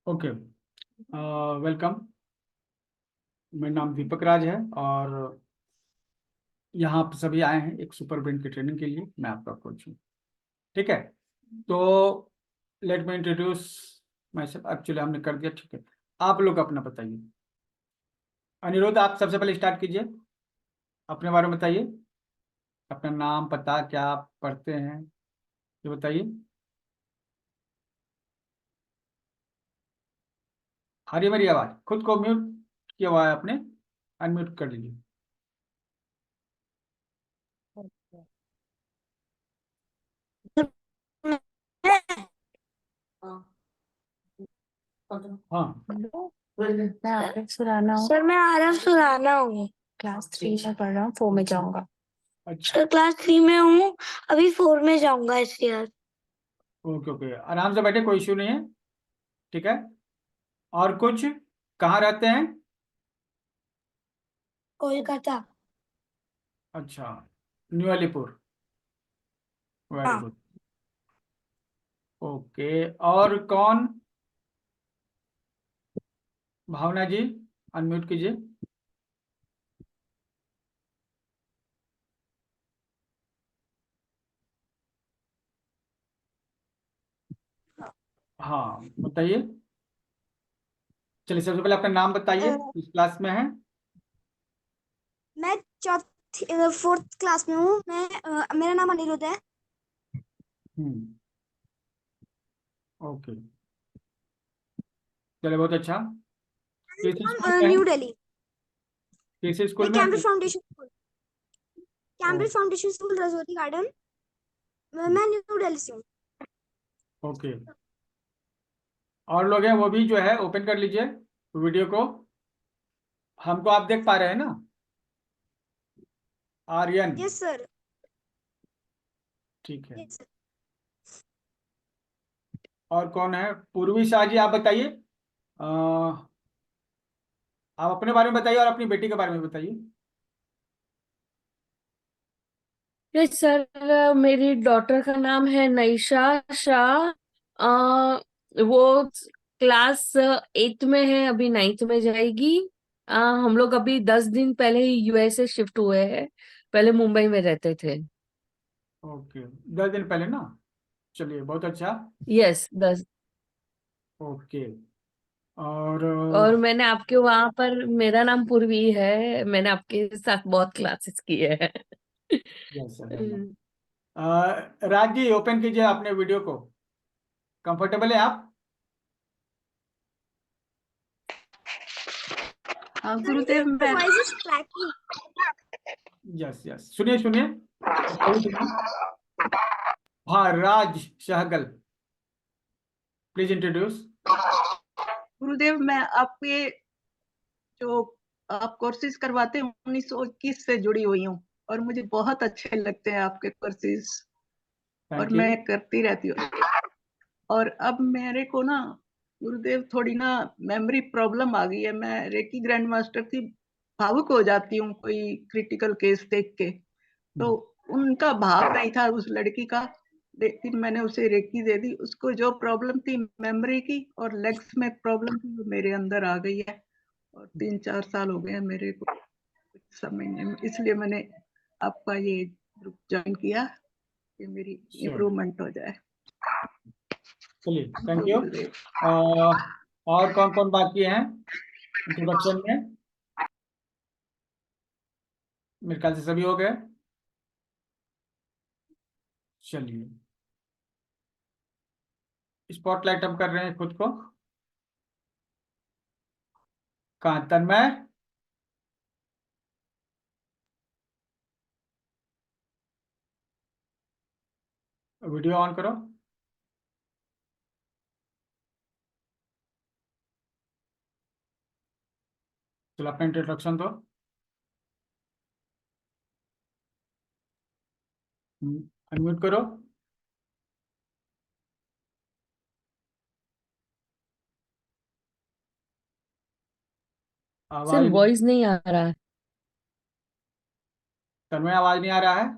Okay, welcome. मेरा नाम दीपक राज है और यहाँ आप सभी आए हैं एक सुपर ब्रेन की ट्रेनिंग के लिए। मैं आपका कोच हूँ। ठीक है, तो let me introduce my self. Actually हमने कर दिया, ठीक है। आप लोग अपना बताइए। अनिरुद्ध, आप सबसे पहले स्टार्ट कीजिए, अपने बारे में बताइए। अपना नाम, पता, क्या आप पढ़ते हैं, ये बताइए। आ रही है मेरी आवाज़? खुद को म्यूट किया हुआ है आपने, अनम्यूट कर लीजिए। हाँ, मैं आरएफ सुराना हूँ सर। मैं आरएफ सुराना हूँ। क्लास 3 में पढ़ रहा हूँ, 4 में जाऊंगा। अच्छा, सर क्लास 3 में हूँ, अभी 4 में जाऊंगा इस ईयर। ओके ओके, आराम से बैठे, कोई इश्यू नहीं है। ठीक है, और कुछ? कहाँ रहते हैं? कोलकाता। अच्छा, न्यू अलीपुर। वेरी हाँ। गुड। ओके, और कौन? भावना जी, अनम्यूट कीजिए। हाँ, बताइए। चलिए, सबसे पहले अपना नाम बताइए, किस क्लास में है? मैं चौथी 4th क्लास में हूँ। मेरा नाम अनिरुद्ध है। हम्म, ओके, चलिए, बहुत अच्छा। किस स्कूल में है? न्यू दिल्ली। किस स्कूल मैं में है? कैम्ब्रिज फाउंडेशन स्कूल, ओ, Cambridge foundation school, Rajouri garden. मैं न्यू दिल्ली से हूँ। ओके, और लोग हैं वो भी जो है ओपन कर लीजिए वीडियो को। हमको आप देख पा रहे हैं ना? Aryan, yes sir. ठीक है। Yes sir. और कौन है? पूर्वी शाह जी, आप बताइए। आप अपने बारे में बताइए और अपनी बेटी के बारे में बताइए। यस सर, मेरी डॉटर का नाम है नईशा शाह। वो क्लास 8 में है, अभी 9th में जाएगी। हम लोग अभी 10 दिन पहले ही यूएसए शिफ्ट हुए हैं। पहले मुंबई में रहते थे। ओके, 10 दिन पहले ना? चलिए, बहुत अच्छा। यस 10। ओके, और और मैंने आपके वहां पर, मेरा नाम पूर्वी है, मैंने आपके साथ बहुत क्लासेस किए हैं। Yes sir, Raj ji, open कीजिए अपने वीडियो को। कंफर्टेबल है आप? हाँ गुरुदेव, मैं voice is cracking. Yes yes, सुनिए सुनिए, सही सुनिए। हाँ, राज सहगल, प्लीज इंट्रोड्यूस। गुरुदेव, मैं आपके जो आप कोर्सेज करवाते हैं 1921 से जुड़ी हुई हूँ और मुझे बहुत अच्छे लगते हैं आपके कोर्सेज और थैंक यू। मैं करती रहती हूँ। और अब मेरे को ना गुरुदेव थोड़ी ना मेमोरी प्रॉब्लम आ गई है। मैं रेकी ग्रैंड मास्टर थी, भावुक हो जाती हूँ कोई क्रिटिकल केस देख के। तो उनका भाव नहीं था उस लड़की का, लेकिन मैंने उसे रेकी दे दी। उसको जो प्रॉब्लम थी मेमोरी की और लेग्स में प्रॉब्लम थी, वो मेरे अंदर आ गई है। और 3-4 साल हो गए हैं मेरे को कुछ समझने में, इसलिए मैंने आपका ये ग्रुप ज्वाइन किया कि मेरी श्योर, इम्प्रूवमेंट हो जाए। चलिए, थैंक यू। गुरुदेव। और कौन कौन बाकी हैं इंट्रोडक्शन में? मेरे ख्याल से सभी हो गए। चलिए, स्पॉटलाइट हम कर रहे हैं खुद को। कहाँ तन्मय? वीडियो ऑन करो। चलो, अपना इंट्रोडक्शन दो। अनम्यूट करो। सर आवाज, वॉइस नहीं आ रहा है। तन्मय, आवाज नहीं आ रहा है?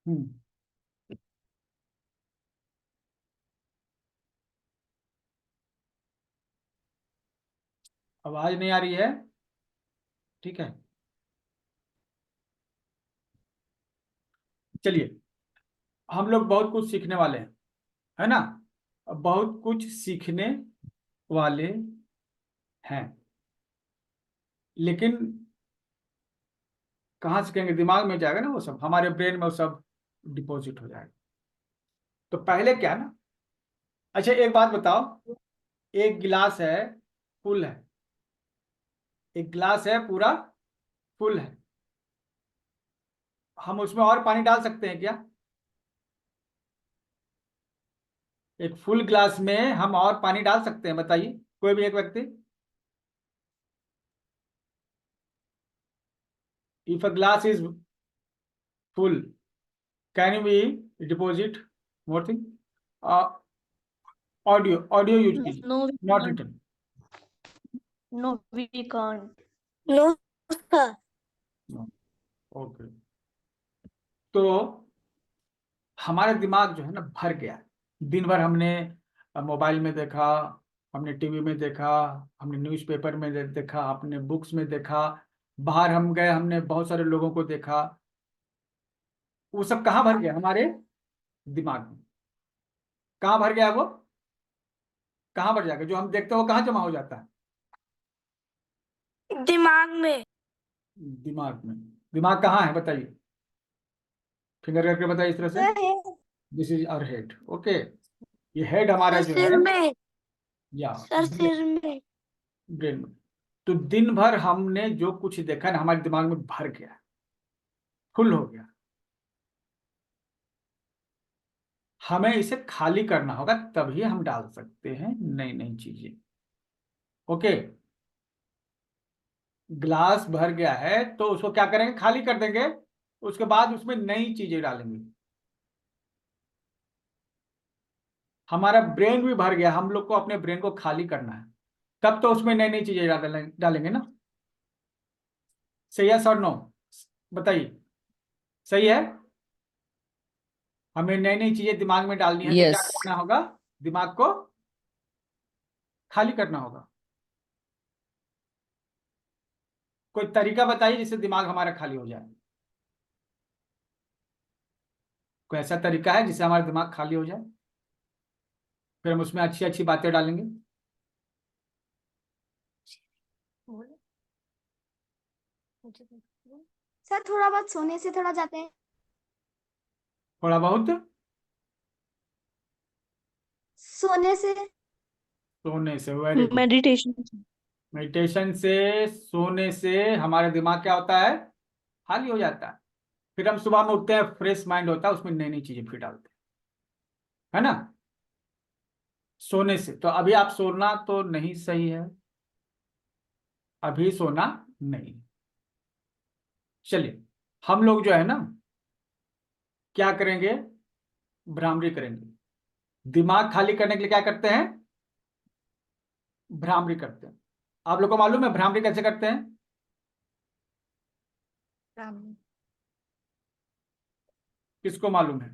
हम्म। आवाज नहीं आ रही है? ठीक है, चलिए, हम लोग बहुत कुछ सीखने वाले हैं, है ना? बहुत कुछ सीखने वाले हैं, लेकिन कहाँ सीखेंगे? दिमाग में जाएगा ना वो सब, हमारे ब्रेन में वो सब डिपॉजिट हो जाएगा। तो पहले क्या ना, अच्छा एक बात बताओ, एक गिलास है, फुल है, एक गिलास है पूरा फुल है, हम उसमें और पानी डाल सकते हैं क्या? एक फुल ग्लास में हम और पानी डाल सकते हैं? बताइए कोई भी एक व्यक्ति। If a glass is full, can we deposit more thing? Audio use कीजिए, No, we not can't. Written. No, we can't. No, sir. Okay, तो हमारा दिमाग जो है ना भर गया है। दिन भर हमने मोबाइल में देखा, हमने टीवी में देखा, हमने न्यूज़पेपर में देखा, अपने बुक्स में देखा, बाहर हम गए, हमने बहुत सारे लोगों को देखा। वो सब कहाँ भर गया? हमारे दिमाग में। कहाँ भर गया वो? कहाँ भर जाएगा? जो हम देखते हैं वो कहाँ जमा हो जाता है? दिमाग में। दिमाग में। दिमाग कहाँ है बताइए, फिंगर करके बताइए इस तरह से। Sir, this is our head. Okay, ये हेड हमारा जो सिर है, में। या सर, सिर में। ब्रेन में। तो दिन भर हमने जो कुछ देखा ना हमारे दिमाग में भर गया, फुल हो गया। हमें इसे खाली करना होगा, तभी हम डाल सकते हैं नई नई चीजें। ओके, ग्लास भर गया है तो उसको क्या करेंगे? खाली कर देंगे, उसके बाद उसमें नई चीजें डालेंगे। हमारा ब्रेन भी भर गया, हम लोग को अपने ब्रेन को खाली करना है, तब तो उसमें नई नई चीजें डालेंगे ना। सही है सर? नो, बताइए। सही है, हमें नई नई चीजें दिमाग में डालनी है तो क्या यस। करना होगा? दिमाग को खाली करना होगा। कोई तरीका बताइए जिससे दिमाग हमारा खाली हो जाए। कोई ऐसा तरीका है जिससे हमारा दिमाग खाली हो जाए, फिर हम उसमें अच्छी अच्छी बातें डालेंगे। सर थोड़ा बहुत सोने से थोड़ा जाते हैं। थोड़ा बहुत सोने से। सोने से, वेरी गुड। मेडिटेशन। मेडिटेशन से, सोने से हमारा दिमाग क्या होता है? खाली हो जाता है। फिर हम सुबह में उठते हैं, फ्रेश माइंड होता है, उसमें नई नई चीजें फिर डालते हैं, है ना? सोने से। तो अभी आप सोना तो नहीं सही है, अभी सोना नहीं। चलिए, हम लोग जो है ना क्या करेंगे? भ्रामरी करेंगे। दिमाग खाली करने के लिए क्या करते हैं? भ्रामरी करते हैं। आप लोग को मालूम है भ्रामरी कैसे करते हैं? किसको मालूम है?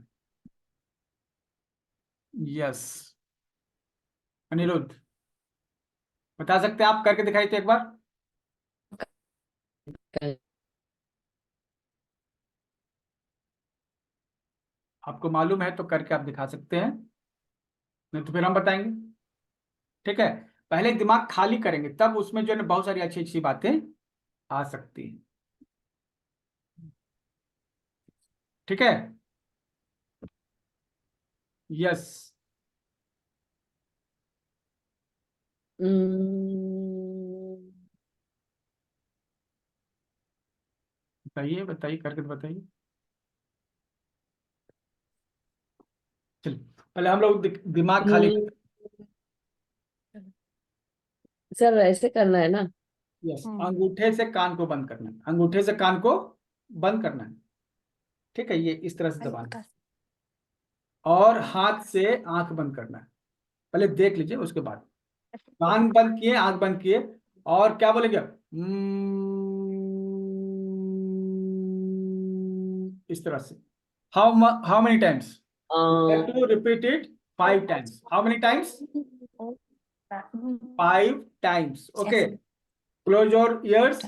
यस, अनिरुद्ध, बता सकते हैं? आप करके दिखाइए तो एक बार। आपको मालूम है तो करके आप दिखा सकते हैं, नहीं तो फिर हम बताएंगे। ठीक है, पहले दिमाग खाली करेंगे, तब उसमें जो है ना बहुत सारी अच्छी अच्छी बातें आ सकती हैं। ठीक है, यस, बताइए बताइए, करके तो बताइए। चलिए, पहले हम लोग दिमाग खाली। सर ऐसे करना है ना? यस, अंगूठे से कान को बंद करना है, अंगूठे से कान को बंद करना है। ठीक है, ये इस तरह से दबाना है, और हाथ से आंख बंद करना है। पहले देख लीजिए, उसके बाद कान बंद किए, आंख बंद किए, और क्या बोलेंगे? इस तरह से how many times? You have uh, to repeat it 5 times. How many times? 5 times. Okay. Close your ears.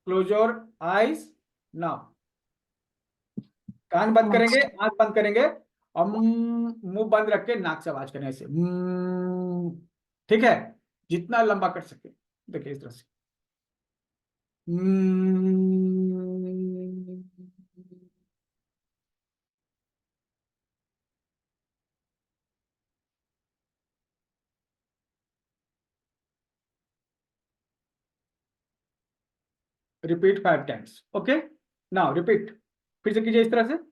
Close your eyes. Now. कान बंद करेंगे, आंख बंद करेंगे और मुंह बंद रख के नाक से आवाज करें ऐसे। ठीक है, जितना लंबा कर सके। देखिए इस तरह से। Repeat 5 times. Okay, now repeat. फिर से कीजिए इस तरह से।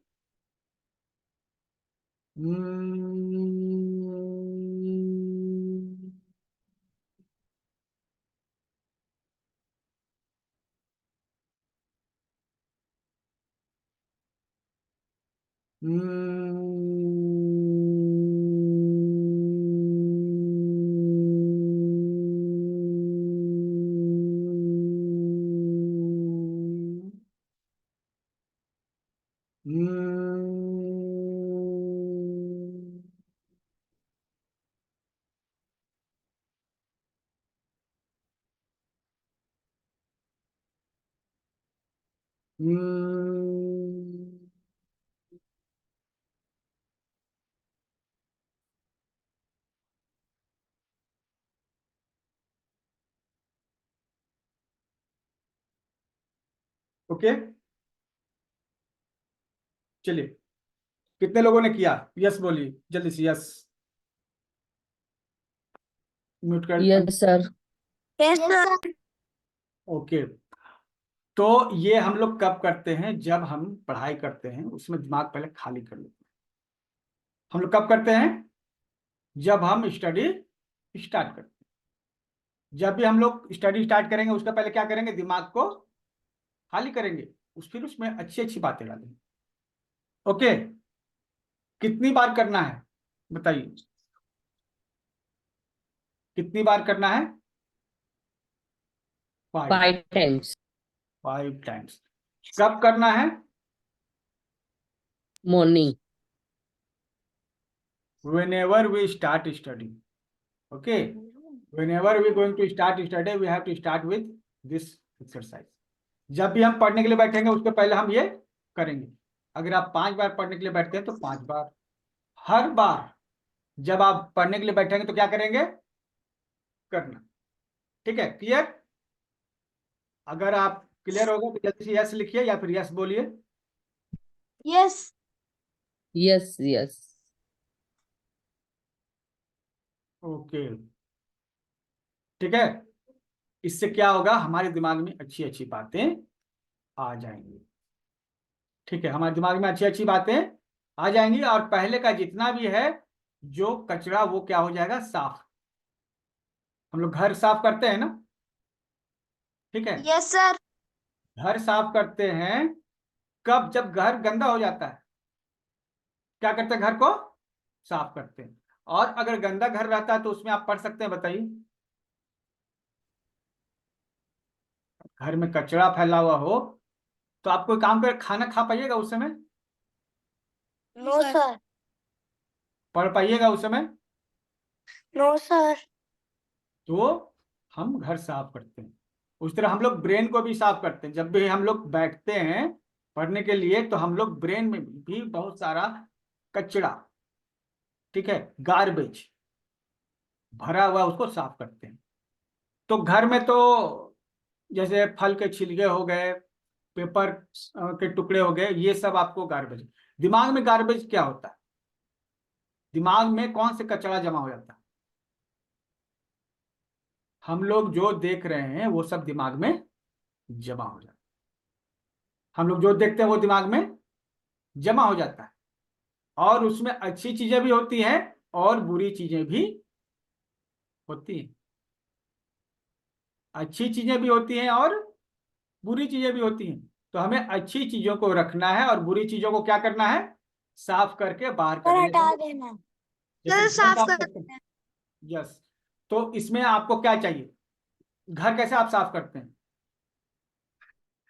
ओके, चलिए, कितने लोगों ने किया? यस बोलिए जल्दी से। यस, म्यूट कर। yes sir. Yes sir. Okay, तो ये हम लोग कब करते हैं? जब हम पढ़ाई करते हैं, उसमें दिमाग पहले खाली कर लेते हैं। हम लोग कब करते हैं? जब हम स्टडी स्टार्ट करते हैं। जब भी हम लोग स्टडी स्टार्ट करेंगे, उसका पहले क्या करेंगे? दिमाग को खाली करेंगे, फिर उसमें अच्छी अच्छी बातें डालेंगे। ओके, कितनी बार करना है बताइए? कितनी बार करना है? 5 times. 5 टाइम्स। कब करना है? Morning. Whenever we start study. Okay, whenever we going to start study, we have to start with this exercise. जब भी हम पढ़ने के लिए बैठेंगे, उसके पहले हम ये करेंगे। अगर आप 5 बार पढ़ने के लिए बैठते हैं तो 5 बार। हर बार जब आप पढ़ने के लिए बैठेंगे तो क्या करेंगे? करना। ठीक है, क्लियर? अगर आप क्लियर हो गए तो जल्दी से यस लिखिए या फिर यस बोलिए। यस। Yes, yes. ओके, ठीक है। इससे क्या होगा? हमारे दिमाग में अच्छी अच्छी बातें आ जाएंगी। ठीक है, हमारे दिमाग में अच्छी अच्छी बातें आ जाएंगी और पहले का जितना भी है जो कचरा, वो क्या हो जाएगा? साफ। हम लोग घर साफ करते हैं ना, ठीक है? Yes sir. घर साफ करते हैं कब? जब घर गंदा हो जाता है, क्या करते हैं? घर को साफ करते हैं। और अगर गंदा घर रहता है तो उसमें आप पढ़ सकते हैं, बताइए। घर में कचरा फैला हुआ हो तो आप कोई काम कर खाना खा पाइएगा उस समय? No sir. पढ़ पाइएगा उस समय? No sir. तो हम घर साफ करते हैं। उस तरह हम लोग ब्रेन को भी साफ करते हैं। जब भी हम लोग बैठते हैं पढ़ने के लिए तो हम लोग ब्रेन में भी बहुत सारा कचरा, ठीक है, गार्बेज भरा हुआ, उसको साफ करते हैं। तो घर में तो जैसे फल के छिलके हो गए, पेपर के टुकड़े हो गए, ये सब आपको गार्बेज। दिमाग में गार्बेज क्या होता है? दिमाग में कौन से कचरा जमा हो जाता है? हम लोग जो देख रहे हैं वो सब दिमाग में जमा हो जाता है। हम लोग जो देखते हैं वो दिमाग में जमा हो जाता है और उसमें अच्छी चीजें भी होती हैं और बुरी चीजें भी होती हैं। अच्छी चीजें भी होती हैं और बुरी चीजें भी होती हैं। तो हमें अच्छी चीजों को रखना है और बुरी चीजों को क्या करना है? साफ करके बाहर सर कर हटा देना। देना। जैसे सर घर साफ साफ करते करते हैं। हैं। यस, तो इसमें आपको क्या चाहिए? घर कैसे आप साफ करते हैं?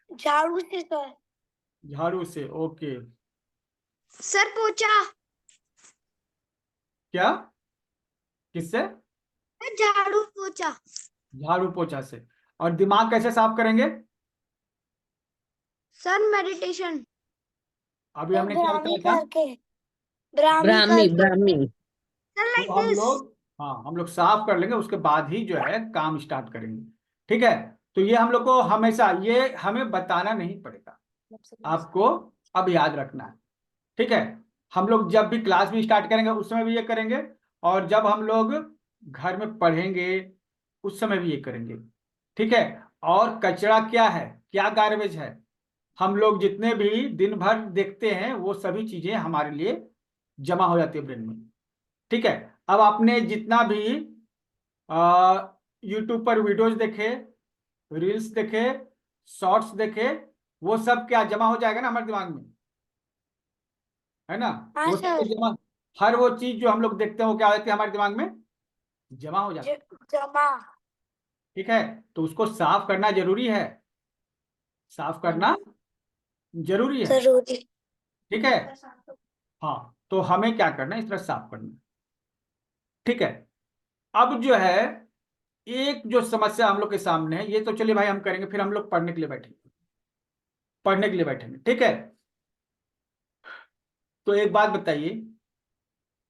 झाड़ू से सर। झाड़ू से। ओके, सर पोछा। क्या? किससे? झाड़ू पोछा। झाड़ू पोछा से। और दिमाग कैसे साफ करेंगे? Sir meditation. अभी हमने क्या ब्राह्मी बताया था? करके। ब्राह्मी ब्राह्मी करके। ब्राह्मी। सर लाइक तो हम दिस। लोग, हाँ, हम लोग साफ कर लेंगे, उसके बाद ही जो है काम स्टार्ट करेंगे। ठीक है? तो ये हम लोग को हमेशा, ये हमें बताना नहीं पड़ेगा, आपको अब याद रखना है। ठीक है? हम लोग जब भी क्लास भी स्टार्ट करेंगे उस समय भी ये करेंगे, और जब हम लोग घर में पढ़ेंगे उस समय भी ये करेंगे। ठीक है? और कचरा क्या है, क्या गार्बेज है, हम लोग जितने भी दिन भर देखते हैं वो सभी चीजें हमारे लिए जमा हो जाती है ब्रेन में। ठीक है? अब आपने जितना भी यूट्यूब पर वीडियोज देखे, रील्स देखे, शॉर्ट्स देखे, वो सब क्या जमा हो जाएगा ना हमारे दिमाग में, है ना? हाँ वो सब तो सर। जमा, हर वो चीज जो हम लोग देखते हैं वो क्या होती है हमारे दिमाग में, जमा हो जाती है। जमा। ठीक है? तो उसको साफ करना जरूरी है, साफ करना जरूरी है। जरूरी। ठीक है? हाँ, तो हमें क्या करना है, इस तरह साफ करना है। ठीक है? अब जो है एक जो समस्या हम लोग के सामने है, ये तो चलिए भाई हम करेंगे, फिर हम लोग पढ़ने के लिए बैठेंगे, पढ़ने के लिए बैठेंगे। ठीक है? तो एक बात बताइए,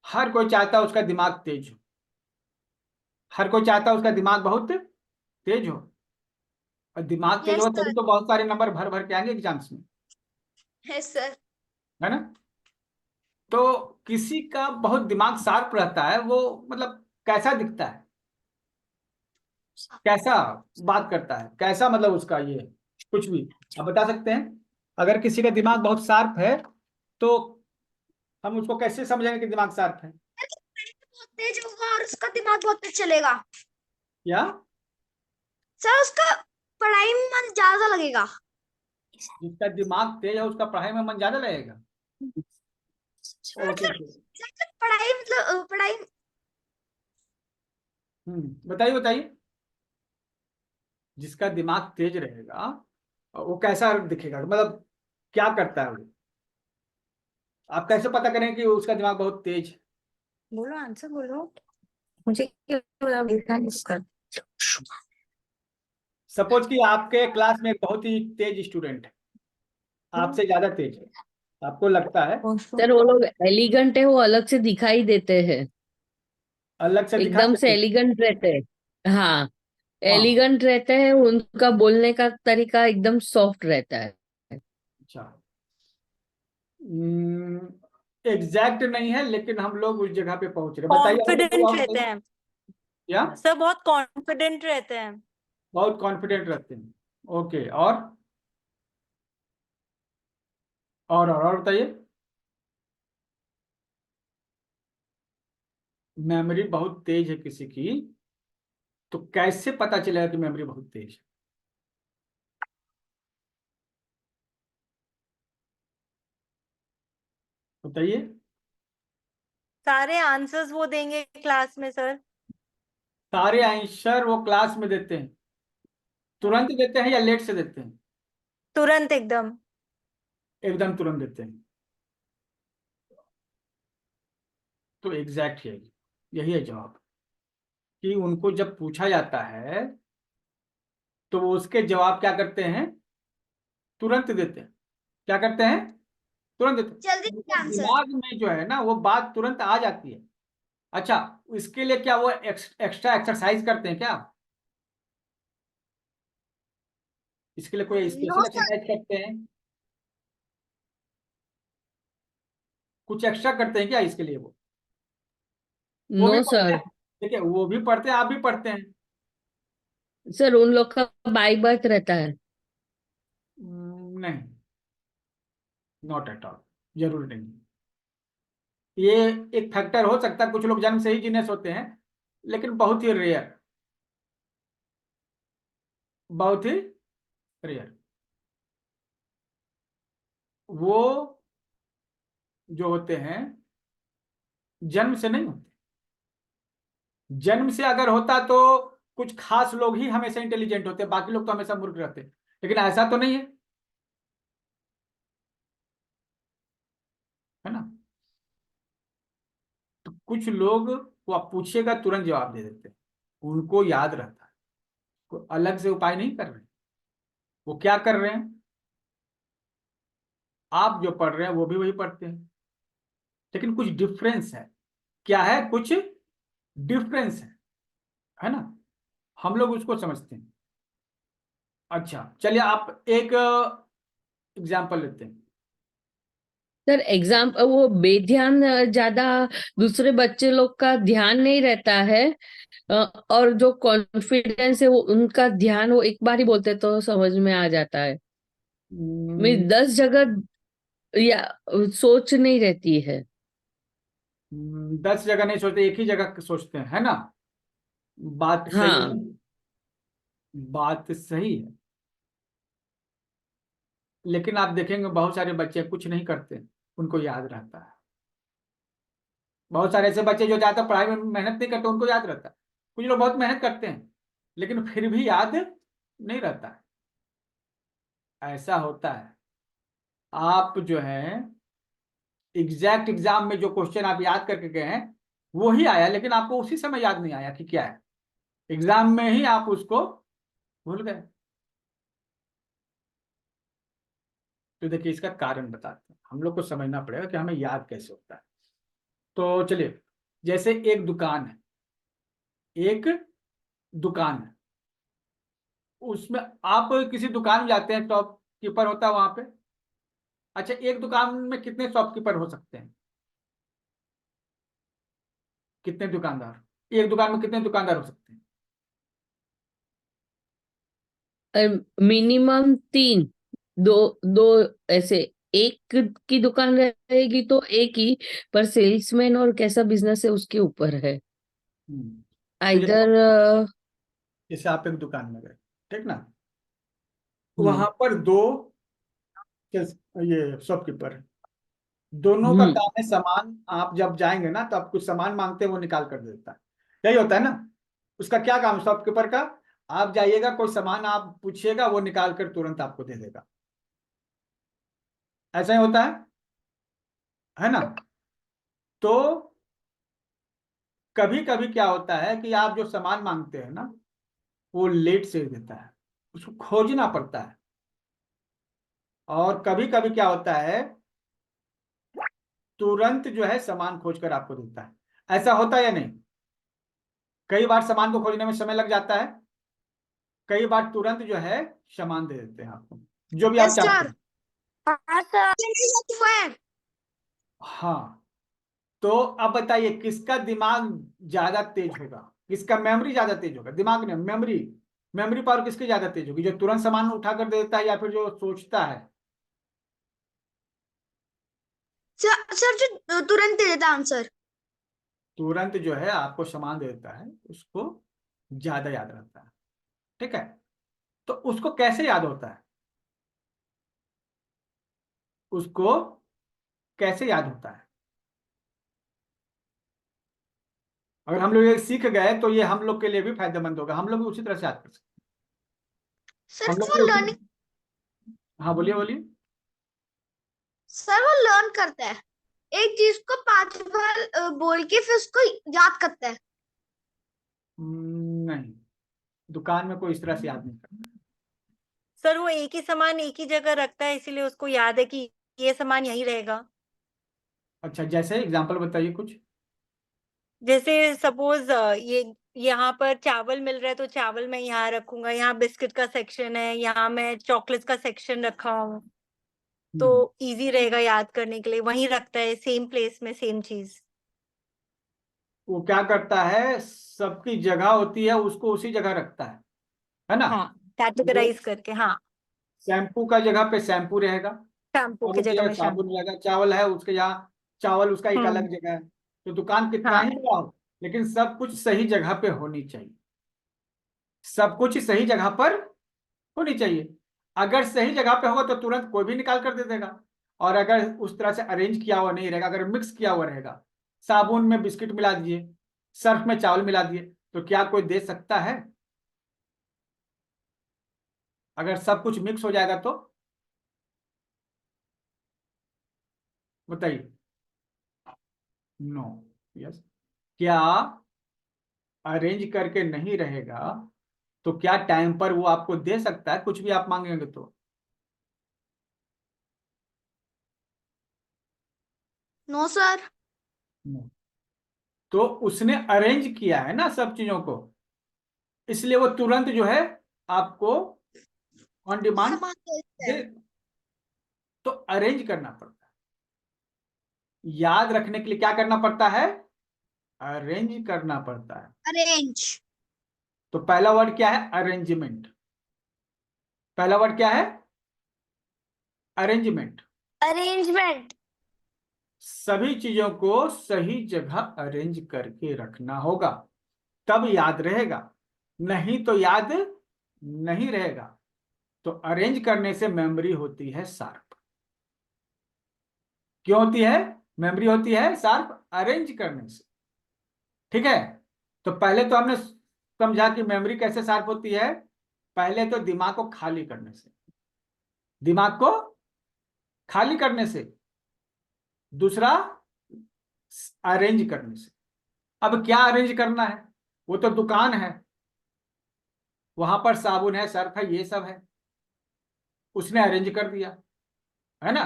हर कोई चाहता है उसका दिमाग तेज हो, हर कोई चाहता है उसका दिमाग बहुत तेज हो, और दिमाग तेज यस हो सर। तभी तो बहुत सारे नंबर भर भर के आएंगे एग्जाम्स में, यस सर। है ना? तो किसी का बहुत दिमाग शार्प रहता है, वो मतलब कैसा दिखता है, कैसा बात करता है, कैसा मतलब उसका ये कुछ भी आप बता सकते हैं? अगर किसी का दिमाग बहुत शार्प है तो हम उसको कैसे समझेंगे कि दिमाग शार्प है? बहुत तेज होगा और उसका दिमाग बहुत तेज चलेगा। या सर उसका पढ़ाई में मन ज्यादा लगेगा। जिसका दिमाग तेज है उसका पढ़ाई में मन ज्यादा लगेगा? ओके। मतलब पढ़ाई मतलब पढ़ाई। बताइए बताइए, जिसका दिमाग तेज रहेगा वो कैसा दिखेगा, मतलब क्या करता है वो, आप कैसे पता करें कि उसका दिमाग बहुत तेज है? बोलो आंसर बोलो। मुझे क्या पता, देखा नहीं इसका। सपोज कि आपके क्लास में एक बहुत ही तेज स्टूडेंट है, आपसे ज्यादा तेज है, आपको लगता है, सर वो लोग एलिगेंट है, वो अलग से दिखाई देते हैं, अलग से दिखा एकदम से देते हैं। एलिगेंट रहते हैं। हाँ, हाँ, एलिगेंट रहते हैं, उनका बोलने का तरीका एकदम सॉफ्ट रहता है। अच्छा, एग्जैक्ट नहीं है लेकिन हम लोग उस जगह पे पहुंच रहे, बताइए और कोई कॉन्फिडेंट और रहते बताइए। हैं क्या? सर, बहुत कॉन्फिडेंट रहते हैं। बहुत कॉन्फिडेंट रहते हैं। ओके, और बताइए। मेमोरी बहुत तेज है किसी की, तो कैसे पता चलेगा कि मेमोरी बहुत तेज है? बताइए। सारे आंसर्स वो देंगे क्लास में सर। सारे आंसर वो क्लास में देते हैं, तुरंत देते हैं या लेट से देते हैं? तुरंत एकदम। एकदम तुरंत देते हैं। तो एग्जैक्ट यही है जवाब, कि उनको जब पूछा जाता है तो वो उसके जवाब क्या करते हैं, तुरंत देते हैं। क्या करते हैं? तुरंत देते जल्दी हैं, से उनके आंसर। दिमाग में जो है ना वो बात तुरंत आ जाती है। अच्छा, इसके लिए क्या वो एक्स्ट्रा एक्सरसाइज करते हैं क्या? इसके लिए कोई नो स्पेशल सर। एक्सरसाइज करते हैं, कुछ एक्स्ट्रा करते हैं क्या इसके लिए वो भी नो पढ़ते सर। हैं? देखिए, वो भी पढ़ते हैं, आप भी पढ़ते हैं। सर उन लोग का बाय बर्थ रहता है। नहीं, नॉट एट ऑल, जरूरी नहीं। ये एक फैक्टर हो सकता है, कुछ लोग जन्म से ही जीनियस होते हैं, लेकिन बहुत ही रेयर, बहुत ही रेयर। वो जो होते हैं जन्म से नहीं होते, जन्म से अगर होता तो कुछ खास लोग ही हमेशा इंटेलिजेंट होते, बाकी लोग तो हमेशा मूर्ख रहते, लेकिन ऐसा तो नहीं है, है ना। तो कुछ लोग को आप पूछिएगा तुरंत जवाब दे देते हैं, उनको याद रहता है, कोई अलग से उपाय नहीं कर रहे। वो क्या कर रहे हैं, आप जो पढ़ रहे हैं वो भी वही पढ़ते हैं, लेकिन कुछ डिफरेंस है। क्या है, कुछ डिफरेंस है ना, हम लोग उसको समझते हैं। अच्छा चलिए, आप एक एग्जाम्पल लेते हैं। सर एग्जाम वो बेध्यान ज्यादा दूसरे बच्चे लोग का ध्यान नहीं रहता है, अ, और जो कॉन्फिडेंस है वो उनका ध्यान वो एक बार ही बोलते तो समझ में आ जाता है। मेरी 10 जगह या सोच नहीं रहती है। 10 जगह नहीं सोचते, एक ही जगह सोचते हैं, है ना। बात सही है, हाँ। बात सही है। लेकिन आप देखेंगे बहुत सारे बच्चे कुछ नहीं करते, उनको याद रहता है। बहुत सारे ऐसे बच्चे जो ज्यादा पढ़ाई में मेहनत नहीं करते, उनको याद रहता है। कुछ लोग बहुत मेहनत करते हैं लेकिन फिर भी याद नहीं रहता है। ऐसा होता है। आप जो है एग्जैक्ट एग्जाम में जो क्वेश्चन आप याद करके गए हैं वो ही आया, लेकिन आपको उसी समय याद नहीं आया कि क्या है। एग्जाम में ही आप उसको भूल गए। तो देखिए, इसका कारण बताते हैं, हम लोग को समझना पड़ेगा कि हमें याद कैसे होता है। तो चलिए, जैसे एक दुकान है, एक दुकान है, उसमें आप किसी दुकान में जाते हैं, शॉपकीपर होता है वहां पे। अच्छा, एक दुकान में कितने शॉपकीपर हो सकते हैं, कितने दुकानदार, एक दुकान में कितने दुकानदार हो सकते हैं। मिनिमम 3, दो दो ऐसे। एक की दुकान रहेगी तो एक ही, पर सेल्समैन और कैसा बिजनेस है उसके ऊपर है। तो जैसे इधर जैसे आप एक दुकान में गए, ठीक ना, हम्म वहां पर दो ये शॉपकीपर है। दोनों का हम्म काम है सामान, आप जब जाएंगे ना तो आप कुछ सामान मांगते हैं, वो निकाल कर देता है। यही होता है ना, उसका क्या काम है शॉपकीपर का। आप जाइएगा, कोई सामान आप पूछिएगा, वो निकाल कर तुरंत आपको दे देगा। ऐसा ही होता है ना। तो कभी कभी क्या होता है कि आप जो सामान मांगते हैं ना, वो लेट से देता है, उसको खोजना पड़ता है। और कभी कभी क्या होता है, तुरंत जो है सामान खोज कर आपको देता है। ऐसा होता है या नहीं। कई बार सामान को खोजने में समय लग जाता है, कई बार तुरंत जो है सामान दे देते हैं आपको, जो भी आप यस चाहते सर। हैं। हाँ सर। हाँ, तो अब बताइए किसका दिमाग ज्यादा तेज होगा, किसका मेमोरी ज्यादा तेज होगा, दिमाग में मेमोरी, मेमोरी पावर किसकी ज्यादा तेज होगी, जो तुरंत सामान उठा कर दे देता है या फिर जो सोचता है। सर जो तुरंत दे देता आंसर। तुरंत जो है आपको सामान दे देता है, उसको ज्यादा याद रहता है। ठीक है, तो उसको कैसे याद होता है, उसको कैसे याद होता है। अगर हम लोग ये सीख गए तो ये हम लोग के लिए भी फायदेमंद होगा, हम लोग भी उसी तरह से याद कर सकते हैं, सर हम लोग वो भी लर्निंग, हाँ बोलिए बोलिए। सर वो लर्न करता है, एक चीज को 5 बार बोल के फिर उसको याद करता है। नहीं, दुकान में कोई इस तरह से याद नहीं करता। सर वो एक ही सामान एक ही जगह रखता है, इसीलिए उसको याद है कि ये सामान यहीं रहेगा। अच्छा, जैसे एग्जांपल बताइए कुछ। जैसे सपोज ये यहाँ पर चावल मिल रहा है तो चावल मैं यहाँ रखूंगा, यहाँ बिस्किट का सेक्शन है, यहाँ मैं चॉकलेट्स का सेक्शन रखा हूँ, तो हम्म, इजी रहेगा याद करने के लिए। वहीं रखता है सेम प्लेस में सेम चीज। वो क्या करता है, सबकी जगह होती है, उसको उसी जगह रखता है ना। हाँ, जो कैटेगराइज करके। हाँ, शैम्पू का जगह पे शैम्पू रहेगा, शैम्पू की साबुन की जगह जगह में साबुन शैम्पू। रहेगा, चावल है उसके यहाँ चावल, उसका एक हम्म। अलग जगह है। तो दुकान कितना ही हाँ, बड़ा हो, लेकिन सब कुछ सही जगह पे होनी चाहिए, सब कुछ सही जगह पर होनी चाहिए। अगर सही जगह पे होगा तो तुरंत कोई भी निकाल कर दे देगा। और अगर उस तरह से अरेंज किया हुआ नहीं रहेगा, अगर मिक्स किया हुआ रहेगा, साबुन में बिस्किट मिला दिए, सर्फ में चावल मिला दिए, तो क्या कोई दे सकता है। अगर सब कुछ मिक्स हो जाएगा तो बताइए। नो। यस। क्या अरेंज करके नहीं रहेगा तो क्या टाइम पर वो आपको दे सकता है कुछ भी आप मांगेंगे तो? No sir. No. तो उसने अरेंज किया है ना सब चीजों को, इसलिए वो तुरंत जो है आपको ऑन डिमांड सामान देते दे। हैं। तो अरेंज करना पड़ता है, याद रखने के लिए क्या करना पड़ता है? अरेंज करना पड़ता है। अरेंज। तो पहला वर्ड क्या है? अरेंजमेंट। पहला वर्ड क्या है? अरेंजमेंट। अरेंजमेंट। सभी चीजों को सही जगह अरेंज करके रखना होगा, तब याद रहेगा, नहीं तो याद नहीं रहेगा। तो अरेंज करने से मेमोरी होती है शार्प। क्यों होती है मेमोरी होती है शार्प? अरेंज करने से। ठीक है। तो पहले तो हमने समझा कि मेमोरी कैसे शार्प होती है। पहले तो दिमाग को खाली करने से, दिमाग को खाली करने से। दूसरा, अरेंज करने से। अब क्या अरेंज करना है? वो तो दुकान है, वहां पर साबुन है, सर्फ है, ये सब है, उसने अरेंज कर दिया, है ना।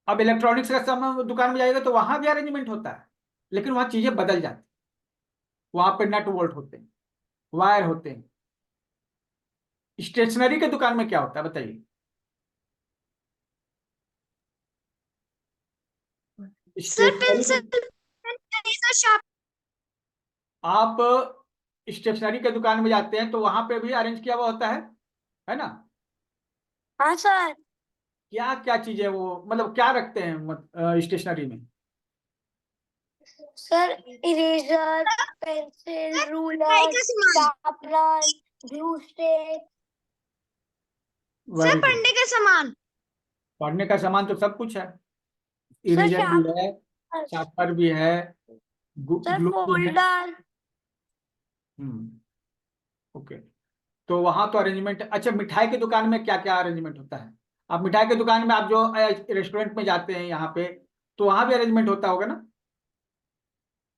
अब इलेक्ट्रॉनिक्स का सामान दुकान में जाएगा तो वहां भी अरेंजमेंट होता है, लेकिन वहां चीजें बदल जाती, वहां पे नट बोल्ट होते हैं, वायर होते हैं। स्टेशनरी के दुकान में क्या होता है बताइए? सर स्टेशनरी पेंसिल, के, इरेजर, शार्प। आप स्टेशनरी के दुकान में जाते हैं तो वहां पे भी अरेंज किया हुआ होता है ना। हाँ सर। क्या क्या चीजें वो मतलब क्या रखते हैं स्टेशनरी में? सर इरेजर, पेंसिल, पढ़ाई रूलर, का सामान। Sharpener, glue stick. Sir very good. पढ़ने का सामान। पढ़ने का सामान तो सब कुछ है, सर इरेजर भी है, शार्पनर। शार्पनर भी है, सर ग्लू भी है। फोल्डर। हम्म। ओके। तो वहां तो अरेंजमेंट। अच्छा, मिठाई की दुकान में क्या क्या अरेंजमेंट होता है? आप मिठाई की दुकान में, आप जो रेस्टोरेंट में जाते हैं यहाँ पे, तो वहां भी अरेंजमेंट होता होगा ना।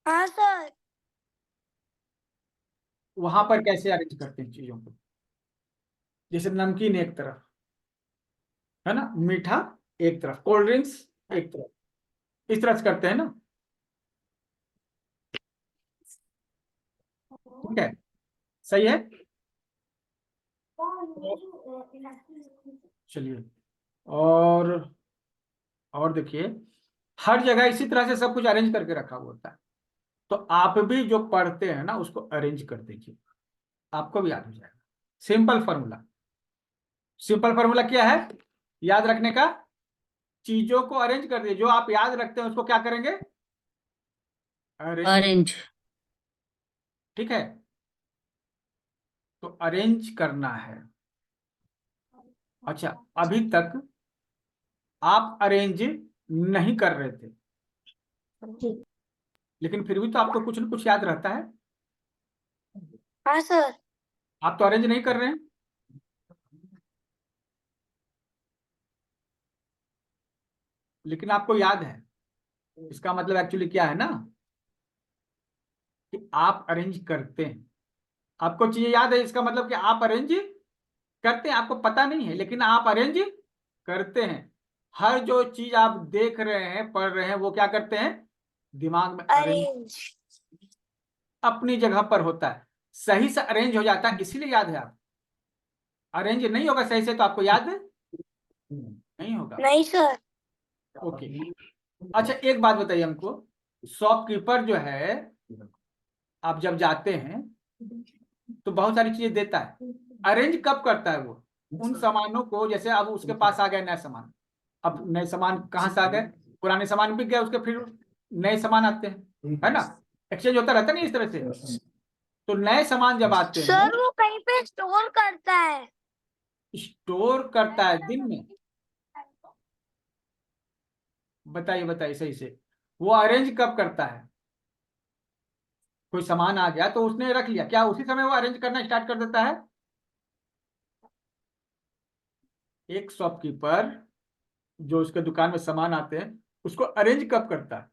हाँ सर। वहां पर कैसे अरेंज करते हैं चीजों को? जैसे नमकीन एक तरफ, है ना, मीठा एक तरफ, कोल्ड ड्रिंक्स एक तरफ, इस तरह से करते हैं ना। ठीक है, सही है। चलिए, और और देखिए, हर जगह इसी तरह से सब कुछ अरेंज करके रखा हुआ होता है। तो आप भी जो पढ़ते हैं ना उसको अरेंज कर दीजिए, आपको भी याद हो जाएगा। Simple formula. सिंपल फॉर्मूला क्या है याद रखने का? चीजों को अरेंज कर दीजिए, जो आप याद रखते हैं उसको क्या करेंगे? अरेंज। ऑरेंज। ठीक है, तो अरेंज करना है। अच्छा, अभी तक आप अरेंज नहीं कर रहे थे, लेकिन फिर भी तो आपको कुछ ना कुछ याद रहता है। हाँ सर। आप तो अरेंज नहीं कर रहे हैं, लेकिन आपको याद है। इसका मतलब एक्चुअली क्या है ना, कि आप अरेंज करते हैं। आपको चीजें याद है, इसका मतलब कि आप अरेंज करते हैं, आपको पता नहीं है लेकिन आप अरेंज करते हैं। हर जो चीज आप देख रहे हैं, पढ़ रहे हैं, वो क्या करते हैं? दिमाग में अरेंज अरेंज। अपनी जगह पर होता है, सही से अरेंज हो जाता है, इसीलिए याद है। आप अरेंज नहीं होगा सही से तो आपको याद नहीं होगा। नहीं सर। ओके। अच्छा, एक बात बताइए हमको, शॉपकीपर जो है, आप जब जाते हैं तो बहुत सारी चीजें देता है, अरेंज कब करता है वो? उन सामानों को, जैसे अब उसके पास आ गए नए सामान, अब नए सामान कहाँ से आ गए? पुराने सामान बिक गए, उसके फिर नए सामान आते हैं, है ना। एक्सचेंज होता रहता नहीं इस तरह से। तो नए सामान जब आते हैं, सर वो कहीं पे स्टोर करता है। स्टोर करता है दिन में। बताइए बताइए सही से, वो अरेंज कब करता है? कोई सामान आ गया तो उसने रख लिया, क्या उसी समय वो अरेंज करना स्टार्ट कर देता है? एक शॉपकीपर जो उसके दुकान में सामान आते हैं उसको अरेंज कब करता है?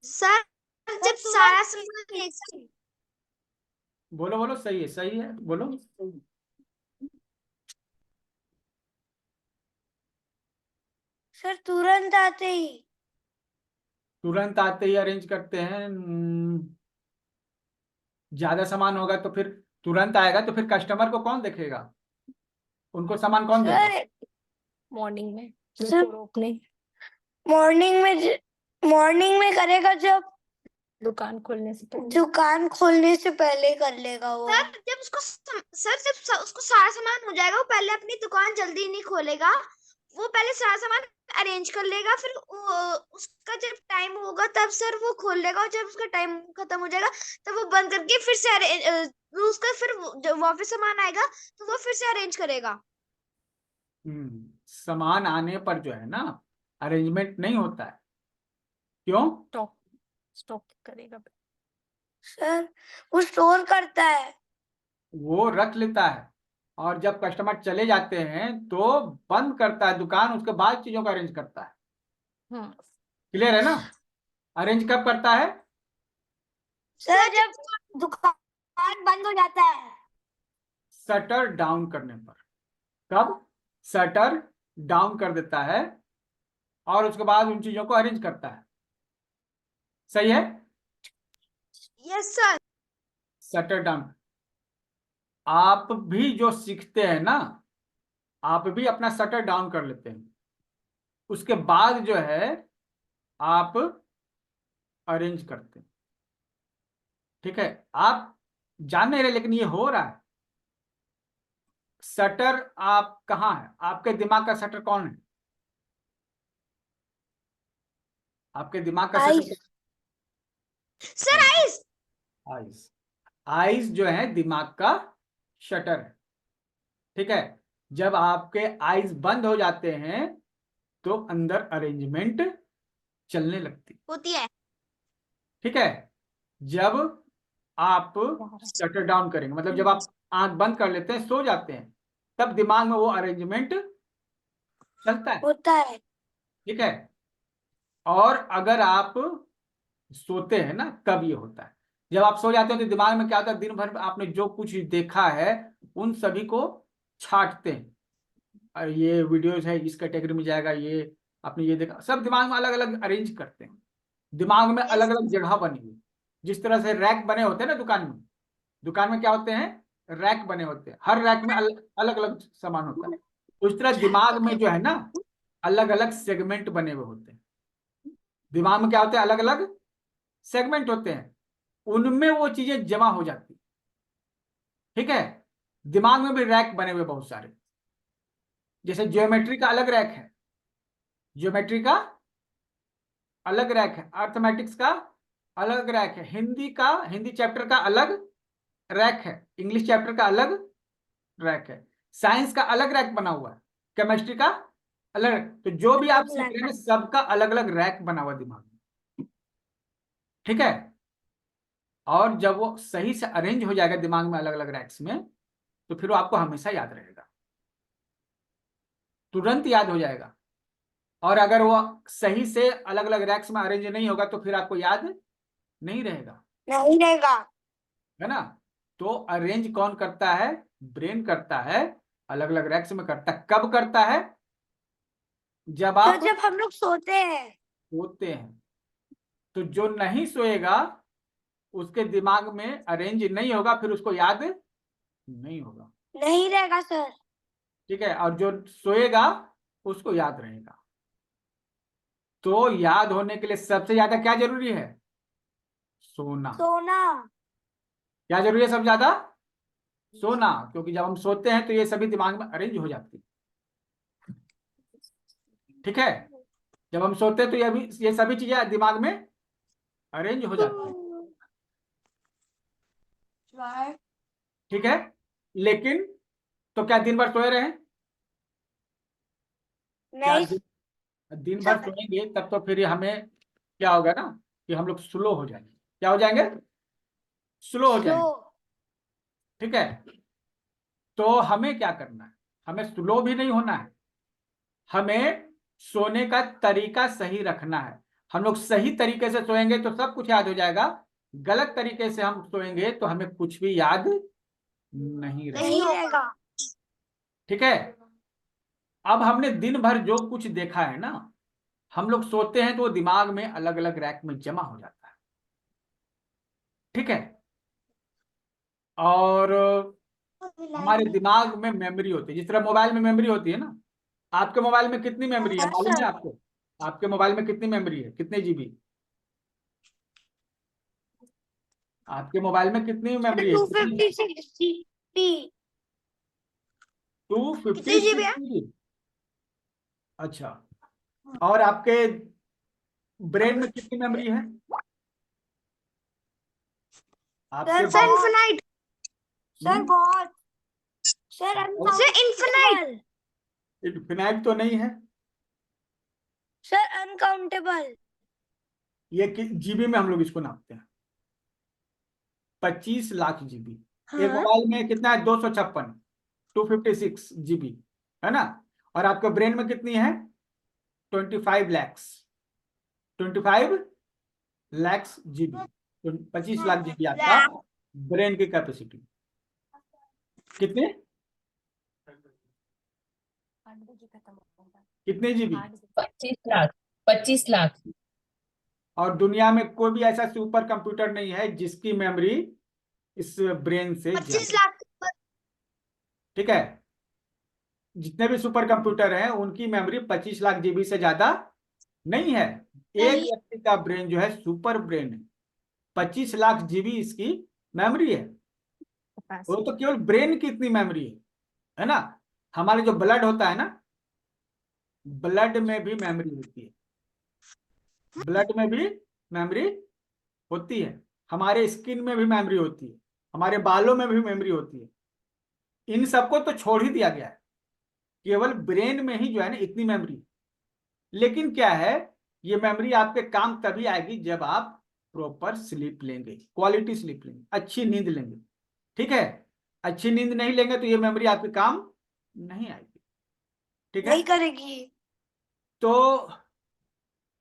सर जब सारा सामान एक साथ बोलो बोलो, सही है, बोलो। सर तुरंत आते ही। तुरंत आते ही अरेंज करते हैं। ज्यादा सामान होगा तो फिर तुरंत आएगा, तो फिर कस्टमर को कौन देखेगा? उनको सामान कौन देगा? सर मॉर्निंग में रोकने मॉर्निंग में करेगा जब दुकान खोलने से पहले कर लेगा वो। सर जब उसको सारा सामान हो जाएगा, वो पहले अपनी दुकान जल्दी नहीं खोलेगा, वो पहले सारा सामान अरेंज कर लेगा, फिर उसका जब टाइम होगा तब सर वो खोल लेगा, और जब उसका टाइम खत्म हो जाएगा तब वो बंद करके फिर से उसका फिर जब वापस सामान आएगा तो वो फिर से अरेंज करेगा। सामान आने पर जो है ना, अरेंजमेंट नहीं होता है। क्यों? स्टॉक करेगा सर, वो स्टोर करता है। वो रख लेता है, और जब कस्टमर चले जाते हैं तो बंद करता है दुकान, उसके बाद चीजों का अरेंज करता है। क्लियर है ना? अरेंज कब करता है? सर जब दुकान बंद हो जाता है। शटर डाउन करने पर। कब? शटर डाउन कर देता है और उसके बाद उन चीजों को अरेंज करता है। सही है? Yes sir. Shutter down. आप भी जो सीखते हैं ना, आप भी अपना शटर डाउन कर लेते हैं, उसके बाद जो है आप अरेंज करते हैं। ठीक है? आप जान नहीं रहे, लेकिन ये हो रहा है। शटर आप कहाँ है? आपके दिमाग का शटर कौन है? आपके दिमाग का shutter? Sir ice. Ice. Ice जो है दिमाग का शटर है। ठीक है? जब आपके आइस बंद हो जाते हैं तो अंदर अरेंजमेंट चलने लगती होती है। ठीक है? जब आप शटर डाउन करेंगे, मतलब जब आप आंख बंद कर लेते हैं, सो जाते हैं, तब दिमाग में वो अरेंजमेंट चलता है। होता है। ठीक है? और अगर आप सोते हैं ना, तब ये होता है। जब आप सो जाते हैं तो दिमाग में क्या होता है, दिन भर आपने जो कुछ देखा है उन सभी को छांटते हैं। और ये वीडियोज है, इस कैटेगरी में जाएगा, ये आपने ये देखा, सब दिमाग में अलग अलग अरेंज करते हैं। दिमाग में अलग अलग जगह बनी हुई, जिस तरह से रैक बने होते हैं ना दुकान में क्या होते हैं? रैक बने होते हैं, हर रैक में अलग अलग सामान होता है। उस तरह दिमाग में जो है ना, अलग अलग सेगमेंट बने हुए होते हैं। दिमाग में क्या होते हैं? अलग अलग सेगमेंट होते हैं, उनमें वो चीजें जमा हो जाती। ठीक है? दिमाग में भी रैक बने हुए बहुत सारे, जैसे ज्योमेट्री का अलग रैक है, ज्योमेट्री का अलग रैक है, अर्थमेटिक्स का अलग रैक है, हिंदी चैप्टर का अलग रैक है, इंग्लिश चैप्टर का अलग रैक है, साइंस का अलग रैक बना हुआ है, केमिस्ट्री का अलग। तो जो भी आप सीख रहे हैं सबका अलग अलग रैक बना हुआ दिमाग में। ठीक है? और जब वो सही से अरेंज हो जाएगा दिमाग में अलग अलग रैक्स में, तो फिर वो आपको हमेशा याद रहेगा, तुरंत याद हो जाएगा। और अगर वो सही से अलग अलग रैक्स में अरेंज नहीं होगा तो फिर आपको याद नहीं रहेगा। है ना? तो अरेंज कौन करता है? ब्रेन करता है, अलग अलग रैक्स में करता है। कब करता है? जब आप तो जब हम लोग सोते हैं तो जो नहीं सोएगा उसके दिमाग में अरेंज नहीं होगा, फिर उसको याद नहीं होगा। नहीं रहेगा सर। ठीक है? और जो सोएगा उसको याद रहेगा। तो याद होने के लिए सबसे ज्यादा क्या जरूरी है? सोना। क्या जरूरी है सबसे ज्यादा? सोना। क्योंकि जब हम सोते हैं तो ये सभी दिमाग में अरेंज हो जाती है। ठीक है? जब हम सोते हैं तो ये सभी चीजें दिमाग में अरेंज हो जाती है। ठीक है? लेकिन तो क्या दिन भर सोए रहे? क्या नहीं दिन भर सोएंगे तब तो फिर हमें क्या होगा ना, कि हम लोग स्लो हो जाएंगे। क्या हो जाएंगे? स्लो हो जाएंगे। ठीक है? तो हमें क्या करना है? हमें स्लो भी नहीं होना है, हमें सोने का तरीका सही रखना है। हम लोग सही तरीके से सोएंगे तो सब कुछ याद हो जाएगा, गलत तरीके से हम सोएंगे तो हमें कुछ भी याद नहीं रहेगा। नहीं होगा। ठीक है, अब हमने दिन भर जो कुछ देखा है ना, हम लोग सोते हैं तो वो दिमाग में अलग अलग रैक में जमा हो जाता है। ठीक है, और हमारे दिमाग में मेमोरी होती है, जिस तरह मोबाइल में मेमोरी होती है ना। आपके मोबाइल में कितनी मेमोरी है मालूम है आपको? आपके मोबाइल में कितनी मेमोरी है, कितने जीबी? आपके मोबाइल में कितनी मेमोरी है? 256 जीबी। कितनी 256 जीबी है? जीबी। अच्छा, और आपके ब्रेन में कितनी मेमोरी है? आपके सर इनफिनाइट। सर बहुत। Sir infinite. इनफिनाइट तो नहीं है, सर अनकाउंटेबल। ये जीबी में हम लोग इसको नापते हैं। 25 लाख जीबी। एक मोबाइल में कितना है? 256, 256 जीबी, है ना। और आपके ब्रेन में कितनी है? 25 लैक्स, 25 लैक्स जीबी। 25 लाख जीबी आपका ब्रेन की कैपेसिटी। कितने कितने जीबी? 25 लाख, 25 लाख। और दुनिया में कोई भी ऐसा सुपर कंप्यूटर नहीं है जिसकी मेमोरी इस ब्रेन से 25 ज्यादा। लाख। ठीक है, जितने भी सुपर कंप्यूटर हैं उनकी मेमोरी 25 लाख जीबी से ज्यादा नहीं है। एक नहीं। व्यक्ति का ब्रेन जो है सुपर ब्रेन है, 25 लाख जीबी इसकी मेमोरी है। वो तो केवल ब्रेन की इतनी मेमोरी है ना। हमारे जो ब्लड होता है ना, ब्लड में भी मेमोरी होती है, ब्लड में भी मेमोरी होती है। हमारे स्किन में भी मेमोरी होती है, हमारे बालों में भी मेमोरी होती है। इन सबको तो छोड़ ही दिया गया है, केवल ब्रेन में ही जो है ना इतनी मेमोरी। लेकिन क्या है, ये मेमोरी आपके काम तभी आएगी जब आप प्रॉपर स्लीप लेंगे, क्वालिटी स्लीप लेंगे, अच्छी नींद लेंगे। ठीक है, अच्छी नींद नहीं लेंगे तो ये मेमोरी आपके काम नहीं आएगी। ठीक है, नहीं करेगी। तो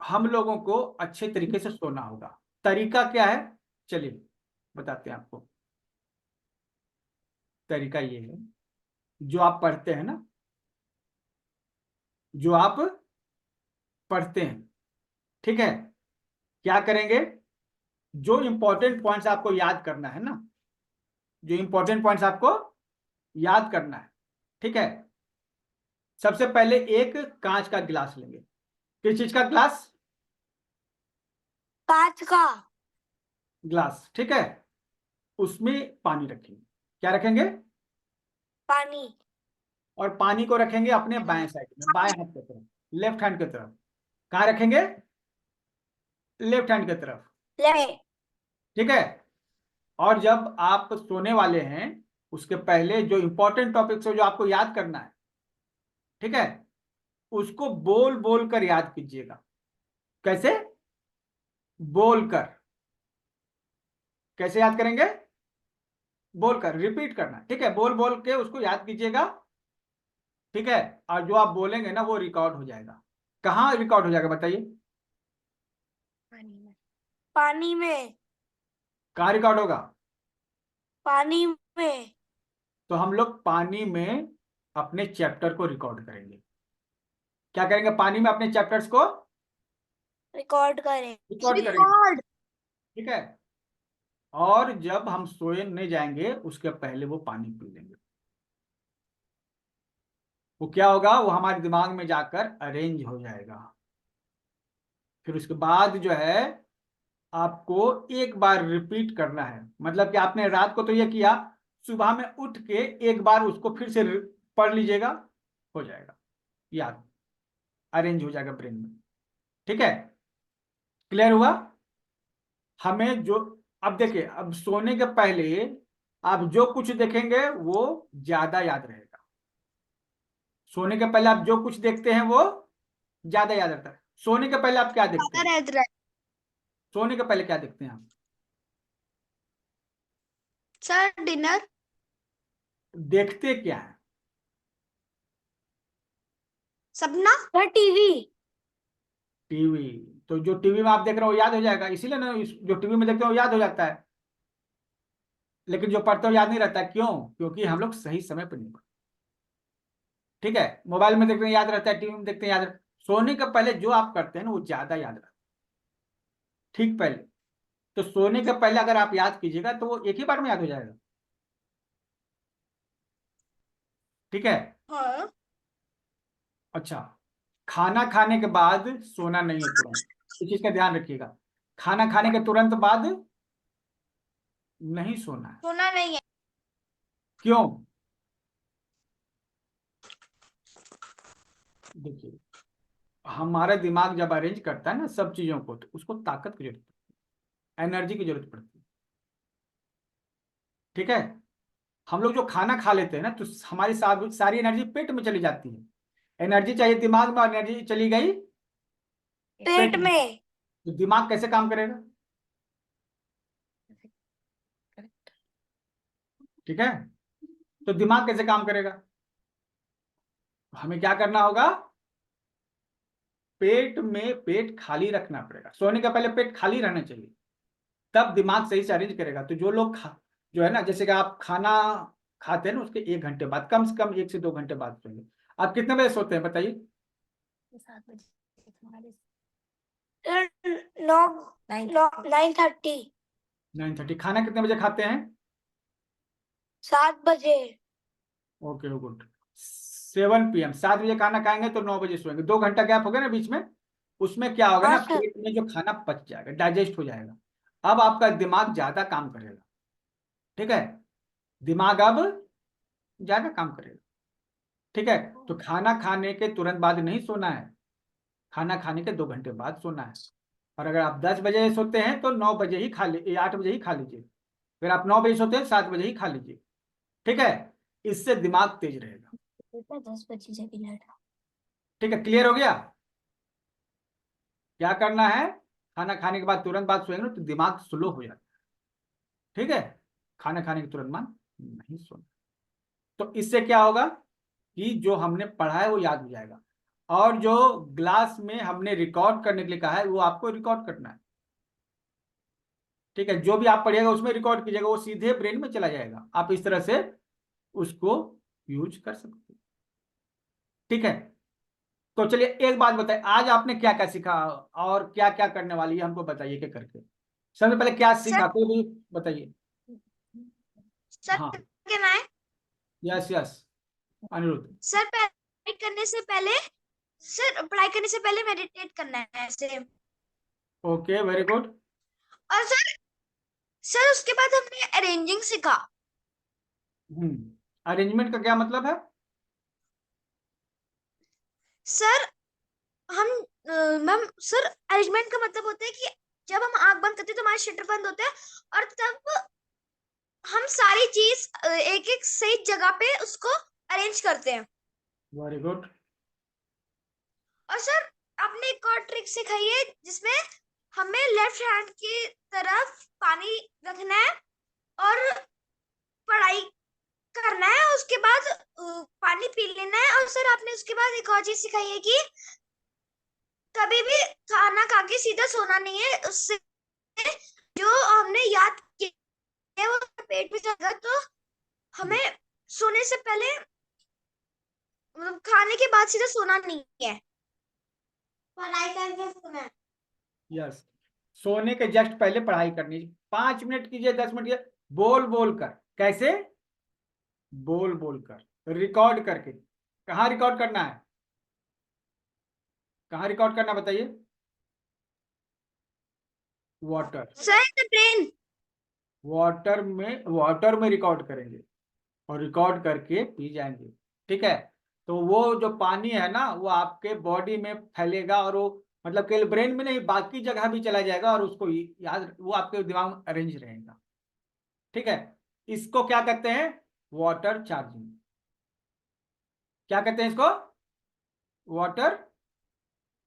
हम लोगों को अच्छे तरीके से सोना होगा। तरीका क्या है, चलिए बताते हैं आपको। तरीका ये है, जो आप पढ़ते हैं ना, जो आप पढ़ते हैं, ठीक है, क्या करेंगे? जो इंपॉर्टेंट पॉइंट्स आपको याद करना है ना, जो इंपॉर्टेंट पॉइंट्स आपको याद करना है, ठीक है, सबसे पहले एक कांच का गिलास लेंगे। किस चीज का गिलास? कांच का ग्लास, ठीक है। उसमें पानी रखेंगे। क्या रखेंगे? पानी। और पानी को रखेंगे अपने बाएं साइड में, बाएं हाथ की तरफ, लेफ्ट हैंड की तरफ। कहाँ रखेंगे? लेफ्ट हैंड की तरफ। ले। ठीक है, और जब आप सोने वाले हैं उसके पहले जो इंपॉर्टेंट टॉपिक्स है जो आपको याद करना है, ठीक है, उसको बोल बोल कर याद कीजिएगा। कैसे? बोल कर। कैसे याद करेंगे? बोल कर, रिपीट करना, ठीक है, बोल बोल के उसको याद कीजिएगा। ठीक है, और जो आप बोलेंगे ना वो रिकॉर्ड हो जाएगा। कहाँ रिकॉर्ड हो जाएगा बताइए? पानी में। कहाँ रिकॉर्ड होगा? पानी में। तो हम लोग पानी में अपने चैप्टर को रिकॉर्ड करेंगे। क्या करेंगे? पानी में अपने चैप्टर्स को रिकॉर्ड करें। रिकॉर्ड करेंगे। ठीक है, और जब हम सोने जाएंगे उसके पहले वो पानी पी लेंगे। वो क्या होगा? वो हमारे दिमाग में जाकर अरेंज हो जाएगा। फिर उसके बाद जो है आपको एक बार रिपीट करना है। मतलब कि आपने रात को तो ये किया, सुबह में उठ के एक बार उसको फिर से पढ़ लीजिएगा, हो जाएगा याद, अरेंज हो जाएगा ब्रेन में। ठीक है, क्लियर हुआ? हमें जो, अब देखिए, अब सोने के पहले आप जो कुछ देखेंगे वो ज्यादा याद रहेगा। सोने के पहले आप जो कुछ देखते हैं वो ज्यादा याद रहता है। सोने के पहले आप क्या देखते हैं? सोने के पहले क्या देखते हैं आप? Sir dinner. देखते क्या है? सपना। Sir TV. टीवी। तो जो टीवी में आप देख रहे हो याद हो जाएगा, इसीलिए ना जो टीवी में देखते हो याद हो जाता है, लेकिन जो पढ़ते हो याद नहीं रहता। क्यों? क्योंकि हम लोग सही समय पर नहीं पढ़ते। ठीक है, मोबाइल में देखते हैं याद रहता है, टीवी में देखते हैं याद रहता है। सोने के पहले जो आप करते हैं ना वो ज्यादा याद रहता है। ठीक पहले, तो सोने के पहले अगर आप याद कीजिएगा तो वो एक ही बार में याद हो जाएगा। ठीक है। हाँ। अच्छा, खाना खाने के बाद सोना नहीं है तुरंत, इस चीज का ध्यान रखिएगा। खाना खाने के तुरंत बाद नहीं सोना है। सोना नहीं है। क्यों? देखिए, हमारा दिमाग जब अरेंज करता है ना सब चीजों को, तो उसको ताकत की जरूरत पड़ती है, एनर्जी की जरूरत पड़ती है। ठीक है, हम लोग जो खाना खा लेते हैं ना तो हमारी सारी एनर्जी पेट में चली जाती है। एनर्जी चाहिए दिमाग में, और एनर्जी चली गई पेट में। तो दिमाग कैसे काम करेगा? ठीक है, तो दिमाग कैसे काम करेगा? हमें क्या करना होगा? पेट खाली रखना पड़ेगा। सोने के पहले पेट खाली रहना चाहिए, तब दिमाग सही से अरेंज करेगा। तो जो लोग जो है ना, जैसे कि आप खाना खाते हैं ना उसके 1 घंटे बाद, कम से कम 1 से 2 घंटे बाद सोएंगे। आप कितने बजे सोते हैं बताइए? 9:30। 9:30। खाना कितने बजे खाते हैं? 7 बजे। Okay good. 7 PM, 7 बजे खाना खाएंगे तो 9 बजे सोएंगे। 2 घंटा गैप हो गया ना बीच में, उसमें क्या होगा ना, हाँ सर। पेट में जो खाना पच जाएगा, डाइजेस्ट हो जाएगा। अब आपका दिमाग ज्यादा काम करेगा। ठीक है, दिमाग अब ज्यादा काम करेगा। ठीक है, तो खाना खाने के तुरंत बाद नहीं सोना है, खाना खाने के 2 घंटे बाद सोना है। और अगर आप 10 बजे सोते हैं तो 9 बजे ही खा लीजिए, 8 बजे ही खा लीजिए। अगर आप 9 बजे सोते हैं 7 बजे ही खा लीजिए। ठीक है, इससे दिमाग तेज रहेगा। 10 बजे से भी लेट। ठीक है, क्लियर हो गया? क्या करना है? खाना खाने के बाद तुरंत बाद सोएंगे ना तो दिमाग स्लो हो जाता है। ठीक है, खाना खाने के तुरंत बाद नहीं सोना। तो इससे क्या होगा कि जो हमने पढ़ा है वो याद हो जाएगा। और जो ग्लास में हमने रिकॉर्ड करने के लिए कहा है वो आपको रिकॉर्ड करना है। ठीक है, जो भी आप पढ़िएगा उसमें रिकॉर्ड कीजिएगा, वो सीधे ब्रेन में चला जाएगा। आप इस तरह से उसको यूज कर सकते हैं। ठीक है, तो चलिए एक बात बताइए, आज आपने क्या क्या सीखा और क्या क्या करने वाली है हमको बताइए क्या करके। सबसे पहले क्या सर सीखा कोई भी बताइए। सर हाँ, क्या है? Yes yes, Anirudh. सर पढ़ाई करने से पहले सर पढ़ाई करने से पहले मेडिटेट करना है ऐसे। Okay, very good. और सर उसके बाद हमने अरेंजिंग सीखा। अरेंजमेंट का क्या मतलब है? सर हम मैम सर अरेंजमेंट का मतलब होता है कि जब हम आंख बंद करते हैं तो हमारे शटर बंद होते हैं, और तब हम सारी चीज एक एक सही जगह पे उसको अरेंज करते हैं। Very good. और सर आपने एक और ट्रिक सिखाई है जिसमें हमें लेफ्ट हैंड की तरफ पानी रखना है और पढ़ाई करना है, उसके बाद पानी पी लेना है। और सर आपने उसके बाद एक और चीज सिखाई है कि कभी भी खाना खा के सीधा सोना नहीं है, उससे जो हमने याद किया है वो पेट में जाएगा। तो हमें सोने से पहले मतलब खाने के बाद सीधा सोना नहीं है, पढ़ाई करके सोना है। यस, सोने के जस्ट पहले पढ़ाई करनी। 5 मिनट कीजिए, 10 मिनट कीजिए, बोल बोल कर। कैसे? बोल बोल कर, रिकॉर्ड करके। कहाँ रिकॉर्ड करना है? कहाँ रिकॉर्ड करना बताइए? Water. Sir the brain. Water में रिकॉर्ड करेंगे और रिकॉर्ड करके पी जाएंगे। ठीक है, तो वो जो पानी है ना वो आपके बॉडी में फैलेगा, और वो मतलब केवल ब्रेन में नहीं बाकी जगह भी चला जाएगा, और उसको याद, वो आपके दिमाग में अरेंज रहेगा। ठीक है, इसको क्या कहते हैं? Water charging. क्या कहते हैं इसको? Water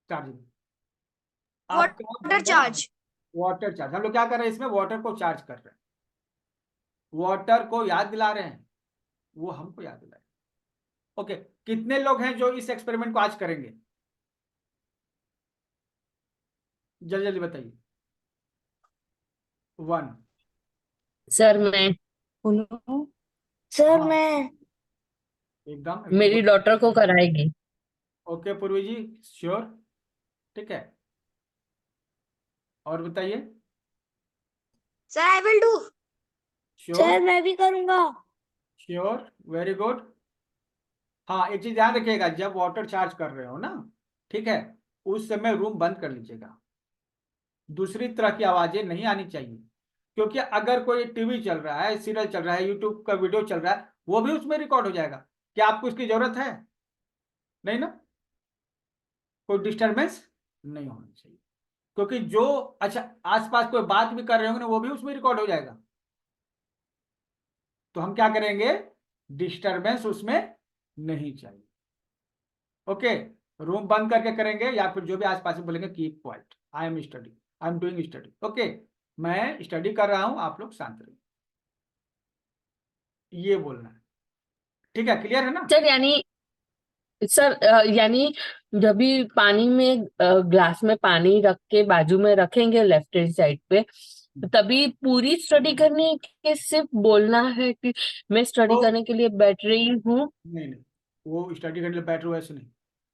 charging. आप क्या कर वाटर रहे हैं? चार्ज। Water charge. हम लोग क्या कर रहे हैं इसमें? वाटर को चार्ज कर रहे हैं, वाटर को याद दिला रहे हैं, वो हमको याद दिला रहे हैं। ओके, कितने लोग हैं जो इस एक्सपेरिमेंट को आज करेंगे? जल्दी जल्दी बताइए। 1। सर मैं बोलो सर हाँ। मैं एकदम मेरी डॉटर को कराएगी। ओके पूर्वी जी, श्योर, ठीक है। और बताइए। Sir I will do. Sure, मैं भी करूंगा। Sure, very good. हाँ, एक चीज ध्यान रखिएगा, जब वाटर चार्ज कर रहे हो ना, ठीक है, उस समय रूम बंद कर लीजिएगा। दूसरी तरह की आवाजें नहीं आनी चाहिए, क्योंकि अगर कोई टीवी चल रहा है, सीरियल चल रहा है, यूट्यूब का वीडियो चल रहा है, वो भी उसमें रिकॉर्ड हो जाएगा। क्या आपको इसकी जरूरत है? नहीं ना। कोई डिस्टरबेंस नहीं होना चाहिए, क्योंकि जो अच्छा आसपास कोई बात भी कर रहे होंगे ना, वो भी उसमें रिकॉर्ड हो जाएगा। तो हम क्या करेंगे, डिस्टरबेंस उसमें नहीं चाहिए। ओके, रूम बंद करके करेंगे, या फिर जो भी आसपास में बोलेंगे keep quiet, I am study, I am doing study. Okay, मैं स्टडी कर रहा हूं, आप लोग शांत रहिए, ये बोलना है। ठीक है, क्लियर है ना? यानी जब भी पानी में ग्लास में पानी रख के बाजू में रखेंगे लेफ्ट हैंड साइड पे, तभी पूरी स्टडी करनी के सिर्फ बोलना है कि मैं स्टडी तो करने के लिए बैठ रही हूँ? नहीं नहीं, वो स्टडी करने के लिए बैठ रहे हो ऐसे नहीं।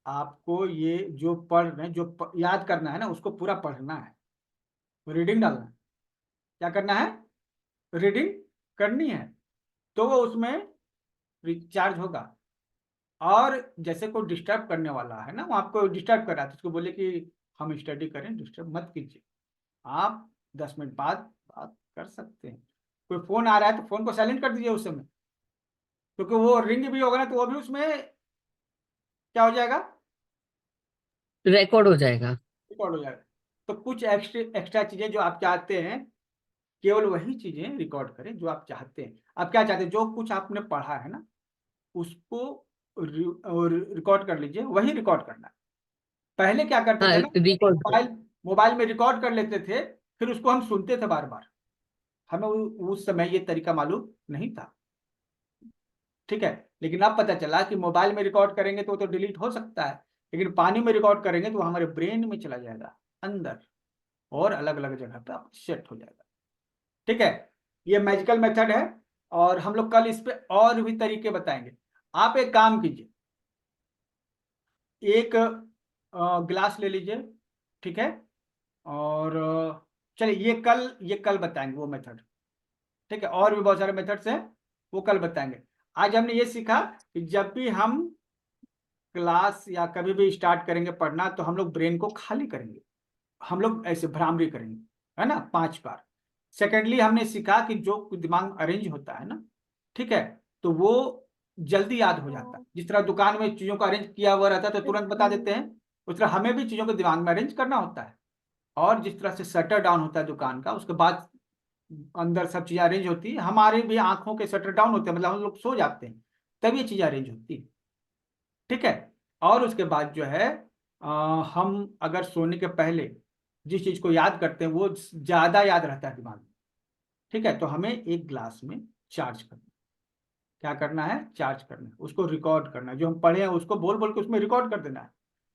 आपको ये जो पढ़ रहे हैं, याद करना है ना, उसको पूरा पढ़ना है, रीडिंग डालना है। क्या करना है? रीडिंग करनी है, तो वो उसमें रिचार्ज होगा। और जैसे कोई डिस्टर्ब करने वाला है ना, वो आपको डिस्टर्ब कर रहा है, तो उसको बोले कि हम स्टडी करें, डिस्टर्ब मत कीजिए, आप 10 मिनट बाद बात कर सकते हैं। कोई फोन आ रहा है तो फोन को साइलेंट कर दीजिए उस समय, क्योंकि वो रिंग भी होगा ना, तो वो भी उसमें क्या हो जाएगा, रिकॉर्ड हो जाएगा। रिकॉर्ड हो जाएगा। तो कुछ एक्स्ट्रा चीजें जो आप चाहते हैं, केवल वही चीजें रिकॉर्ड करें जो आप चाहते हैं। आप क्या चाहते हैं, जो कुछ आपने पढ़ा है ना, उसको रिकॉर्ड कर लीजिए, वही रिकॉर्ड करना है। पहले क्या करते हाँ, थे ना, रिकॉर्ड। मोबाइल मोबाइल में रिकॉर्ड कर लेते थे, फिर उसको हम सुनते थे बार बार। हमें उस समय ये तरीका मालूम नहीं था, ठीक है। लेकिन अब पता चला कि मोबाइल में रिकॉर्ड करेंगे तो वो तो डिलीट हो सकता है, लेकिन पानी में रिकॉर्ड करेंगे तो वो हमारे ब्रेन में चला जाएगा अंदर, और अलग अलग जगह पे सेट हो जाएगा। ठीक है, ये मैजिकल मेथड है, और हम लोग कल इस पे और भी तरीके बताएंगे। आप एक काम कीजिए, एक ग्लास ले लीजिए, ठीक है, और चलिए ये कल बताएंगे वो मेथड, ठीक है। और भी बहुत सारे मेथड्स हैं, वो कल बताएंगे। आज हमने ये सीखा कि जब भी हम क्लास या कभी भी स्टार्ट करेंगे पढ़ना, तो हम लोग ब्रेन को खाली करेंगे, हम लोग ऐसे भ्रामरी करेंगे, है ना, 5 बार। सेकेंडली हमने सीखा कि जो दिमाग में अरेंज होता है ना, ठीक है, तो वो जल्दी याद हो जाता है। जिस तरह दुकान में चीजों को अरेंज किया हुआ रहता है तो तुरंत बता देते हैं, उस तरह हमें भी चीजों को दिमाग में अरेंज करना होता है। और जिस तरह से शटर डाउन होता है दुकान का, उसके बाद अंदर सब चीजें अरेंज होती है, हमारे भी आंखों के शटर डाउन होते हैं, मतलब हम लोग सो जाते हैं, तब ये चीजें अरेंज होती है, ठीक है। और उसके बाद जो है हम अगर सोने के पहले जिस चीज को याद करते हैं वो ज्यादा याद रहता है दिमाग में, ठीक है। तो हमें एक ग्लास में चार्ज करना, क्या करना है, चार्ज करना है, उसको रिकॉर्ड करना है, जो हम पढ़े हैं उसको बोल बोल के उसमें रिकॉर्ड कर देना है,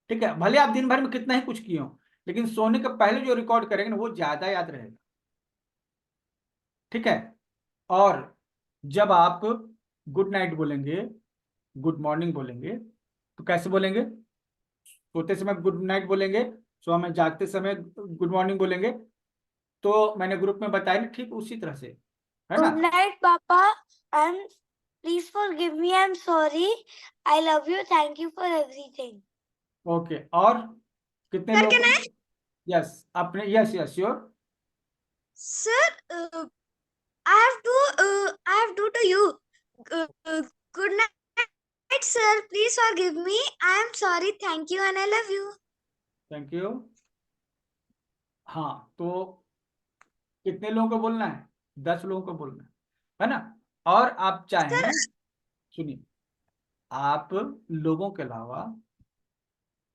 ठीक है। भले आप दिन भर में कितना ही कुछ किए हो, लेकिन सोने के पहले जो रिकॉर्ड करेंगे ना, वो ज्यादा याद रहेगा, ठीक है। और जब आप गुड नाइट बोलेंगे, गुड मॉर्निंग बोलेंगे, तो कैसे बोलेंगे? सोते समय गुड नाइट बोलेंगे, सो में जागते समय गुड मॉर्निंग बोलेंगे। तो मैंने ग्रुप में बताया ना, ठीक उसी तरह से, है ना। गुड नाइट पापा, and please forgive me, I am sorry, I love you, thank you for everything. Okay, और कितने सर लोग? Can I? यस, अपने, yes yes sure. Sir I have to you. Good night, sir. Please forgive me. I am sorry. Thank you and I love you. Thank you. हाँ, तो कितने लोगों को बोलना है? 10 लोगों को बोलना है ना। और आप चाहें, सर सुनिए, आप लोगों के अलावा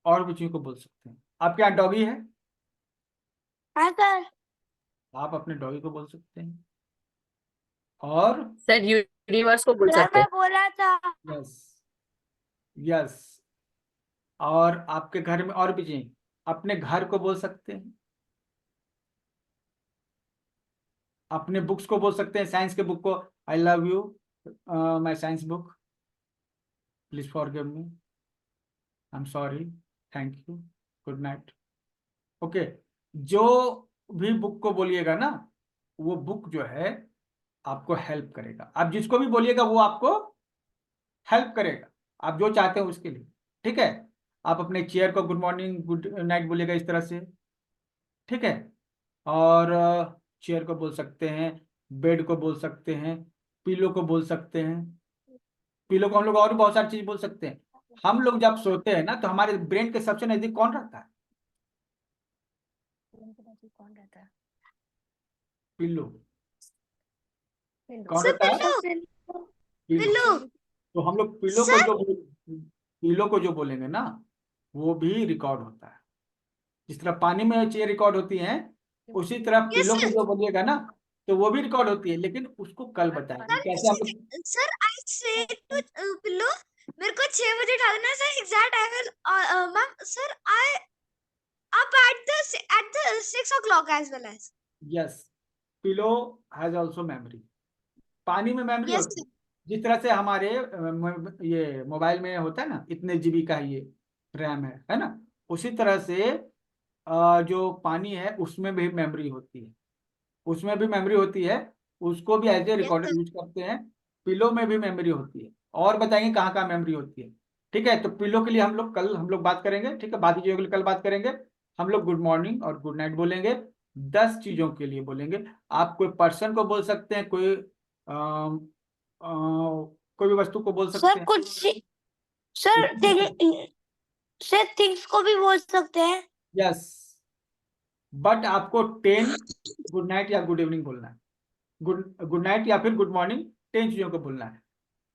और भी चीजों को बोल सकते हैं। आपके यहाँ डॉगी है, हाँ सर। आप अपने डॉगी को बोल सकते हैं। और सर यूनिवर्स को बोल सर सकते मैं हैं। बोला था। Yes, yes. और आपके घर में और भी चीजें, अपने घर को बोल सकते हैं, अपने बुक्स को बोल सकते हैं, साइंस के बुक को, I love you my science book, please forgive me, I am sorry, thank you, good night. Okay, जो भी बुक को बोलिएगा ना, वो बुक जो है आपको हेल्प करेगा। आप जिसको भी बोलिएगा वो आपको हेल्प करेगा, आप जो चाहते हैं उसके लिए। ठीक है, आप अपने चेयर को गुड मॉर्निंग गुड नाइट बोलिएगा इस तरह से। ठीक है, और चेयर को बोल सकते हैं, बेड को बोल सकते हैं, पिलो को बोल सकते हैं। पिलो को हम लोग और भी बहुत सारी चीज बोल सकते हैं। हम लोग जब सोते हैं ना, तो हमारे ब्रेन के सबसे नजदीक कौन रहता है? कौन रहता है? पिल्लो। पिल्लो। कौन सर रहता है? Pillow, pillow. पिल्लो। तो हम लोग सर पिल्लो को जो बोलेंगे ना, वो भी रिकॉर्ड होता है। जिस तरह पानी में चीजें रिकॉर्ड होती हैं, उसी तरह यस पिल्लो को सर। जो बोलिएगा ना, तो वो भी रिकॉर्ड होती है, लेकिन उसको कल बताएंगे कैसे हम लोग। सर आई से टू पिल्लो, मेरे को 6 बजे उठा देना sir, exact I will ma'am sir I up at the 6 o'clock as well as. Yes, pillow has also memory. पानी में मेमोरी Yes होती sir. है। जिस तरह से हमारे ये मोबाइल में होता है ना, इतने जीबी का ये रैम है ना, उसी तरह से जो पानी है उसमें भी मेमोरी होती है, उसमें भी मेमोरी होती है। उसको भी as a Yes recorder sir. Use करते हैं। पिलो में भी मेमोरी होती है, और बताएंगे कहाँ कहाँ मेमोरी होती है। ठीक है, तो पिलो के लिए हम लोग बात करेंगे। ठीक है, बाकी चीजों के लिए कल बात करेंगे। हम लोग गुड मॉर्निंग और गुड नाइट बोलेंगे, 10 चीजों के लिए बोलेंगे। आप कोई पर्सन को बोल सकते हैं, कोई भी वस्तु को बोल सकते सर हैं। कुछ सर सर थिंग्स को भी बोल सकते हैं। यस, बट आपको 10 गुड नाइट या गुड इवनिंग बोलना है। गुड नाइट या फिर गुड मॉर्निंग, 10 चीजों को बोलना है।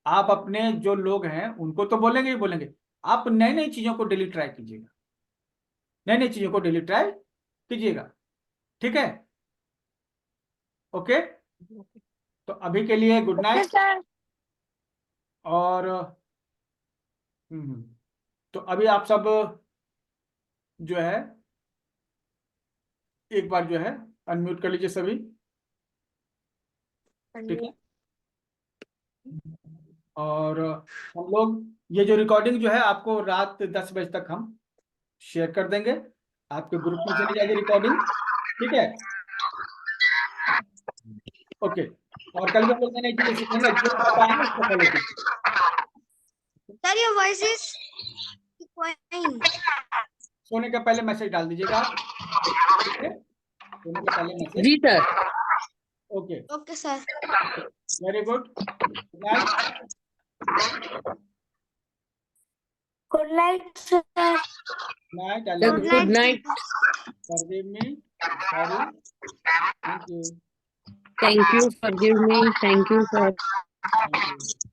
आप अपने जो लोग हैं उनको तो बोलेंगे ही बोलेंगे। आप नई नई चीजों को डेली ट्राई कीजिएगा, नई नई चीजों को डेली ट्राई कीजिएगा। ठीक है, ओके। तो अभी के लिए गुड ओके नाइट। सर। और तो अभी आप सब जो है एक बार जो है अनम्यूट कर लीजिए सभी। ठीक है, और हम लोग ये जो रिकॉर्डिंग जो है आपको रात 10 बजे तक हम शेयर कर देंगे, आपके ग्रुप में चली जाएगी रिकॉर्डिंग। ठीक है, ओके। और कल भी हम लोग नई चीजें सीखेंगे, जो बताएंगे उसको फॉलो कीजिए। Sir, your voice is fine. सोने के पहले मैसेज डाल दीजिएगा आप। ठीक है, सोने के पहले मैसेज। जी sir. Okay, Okay sir. Very good. Good night. Good night sir. Night, I love Good you, good night. Night. Forgive me, sorry, thank you, thank you, forgive me, thank you sir. Thank you.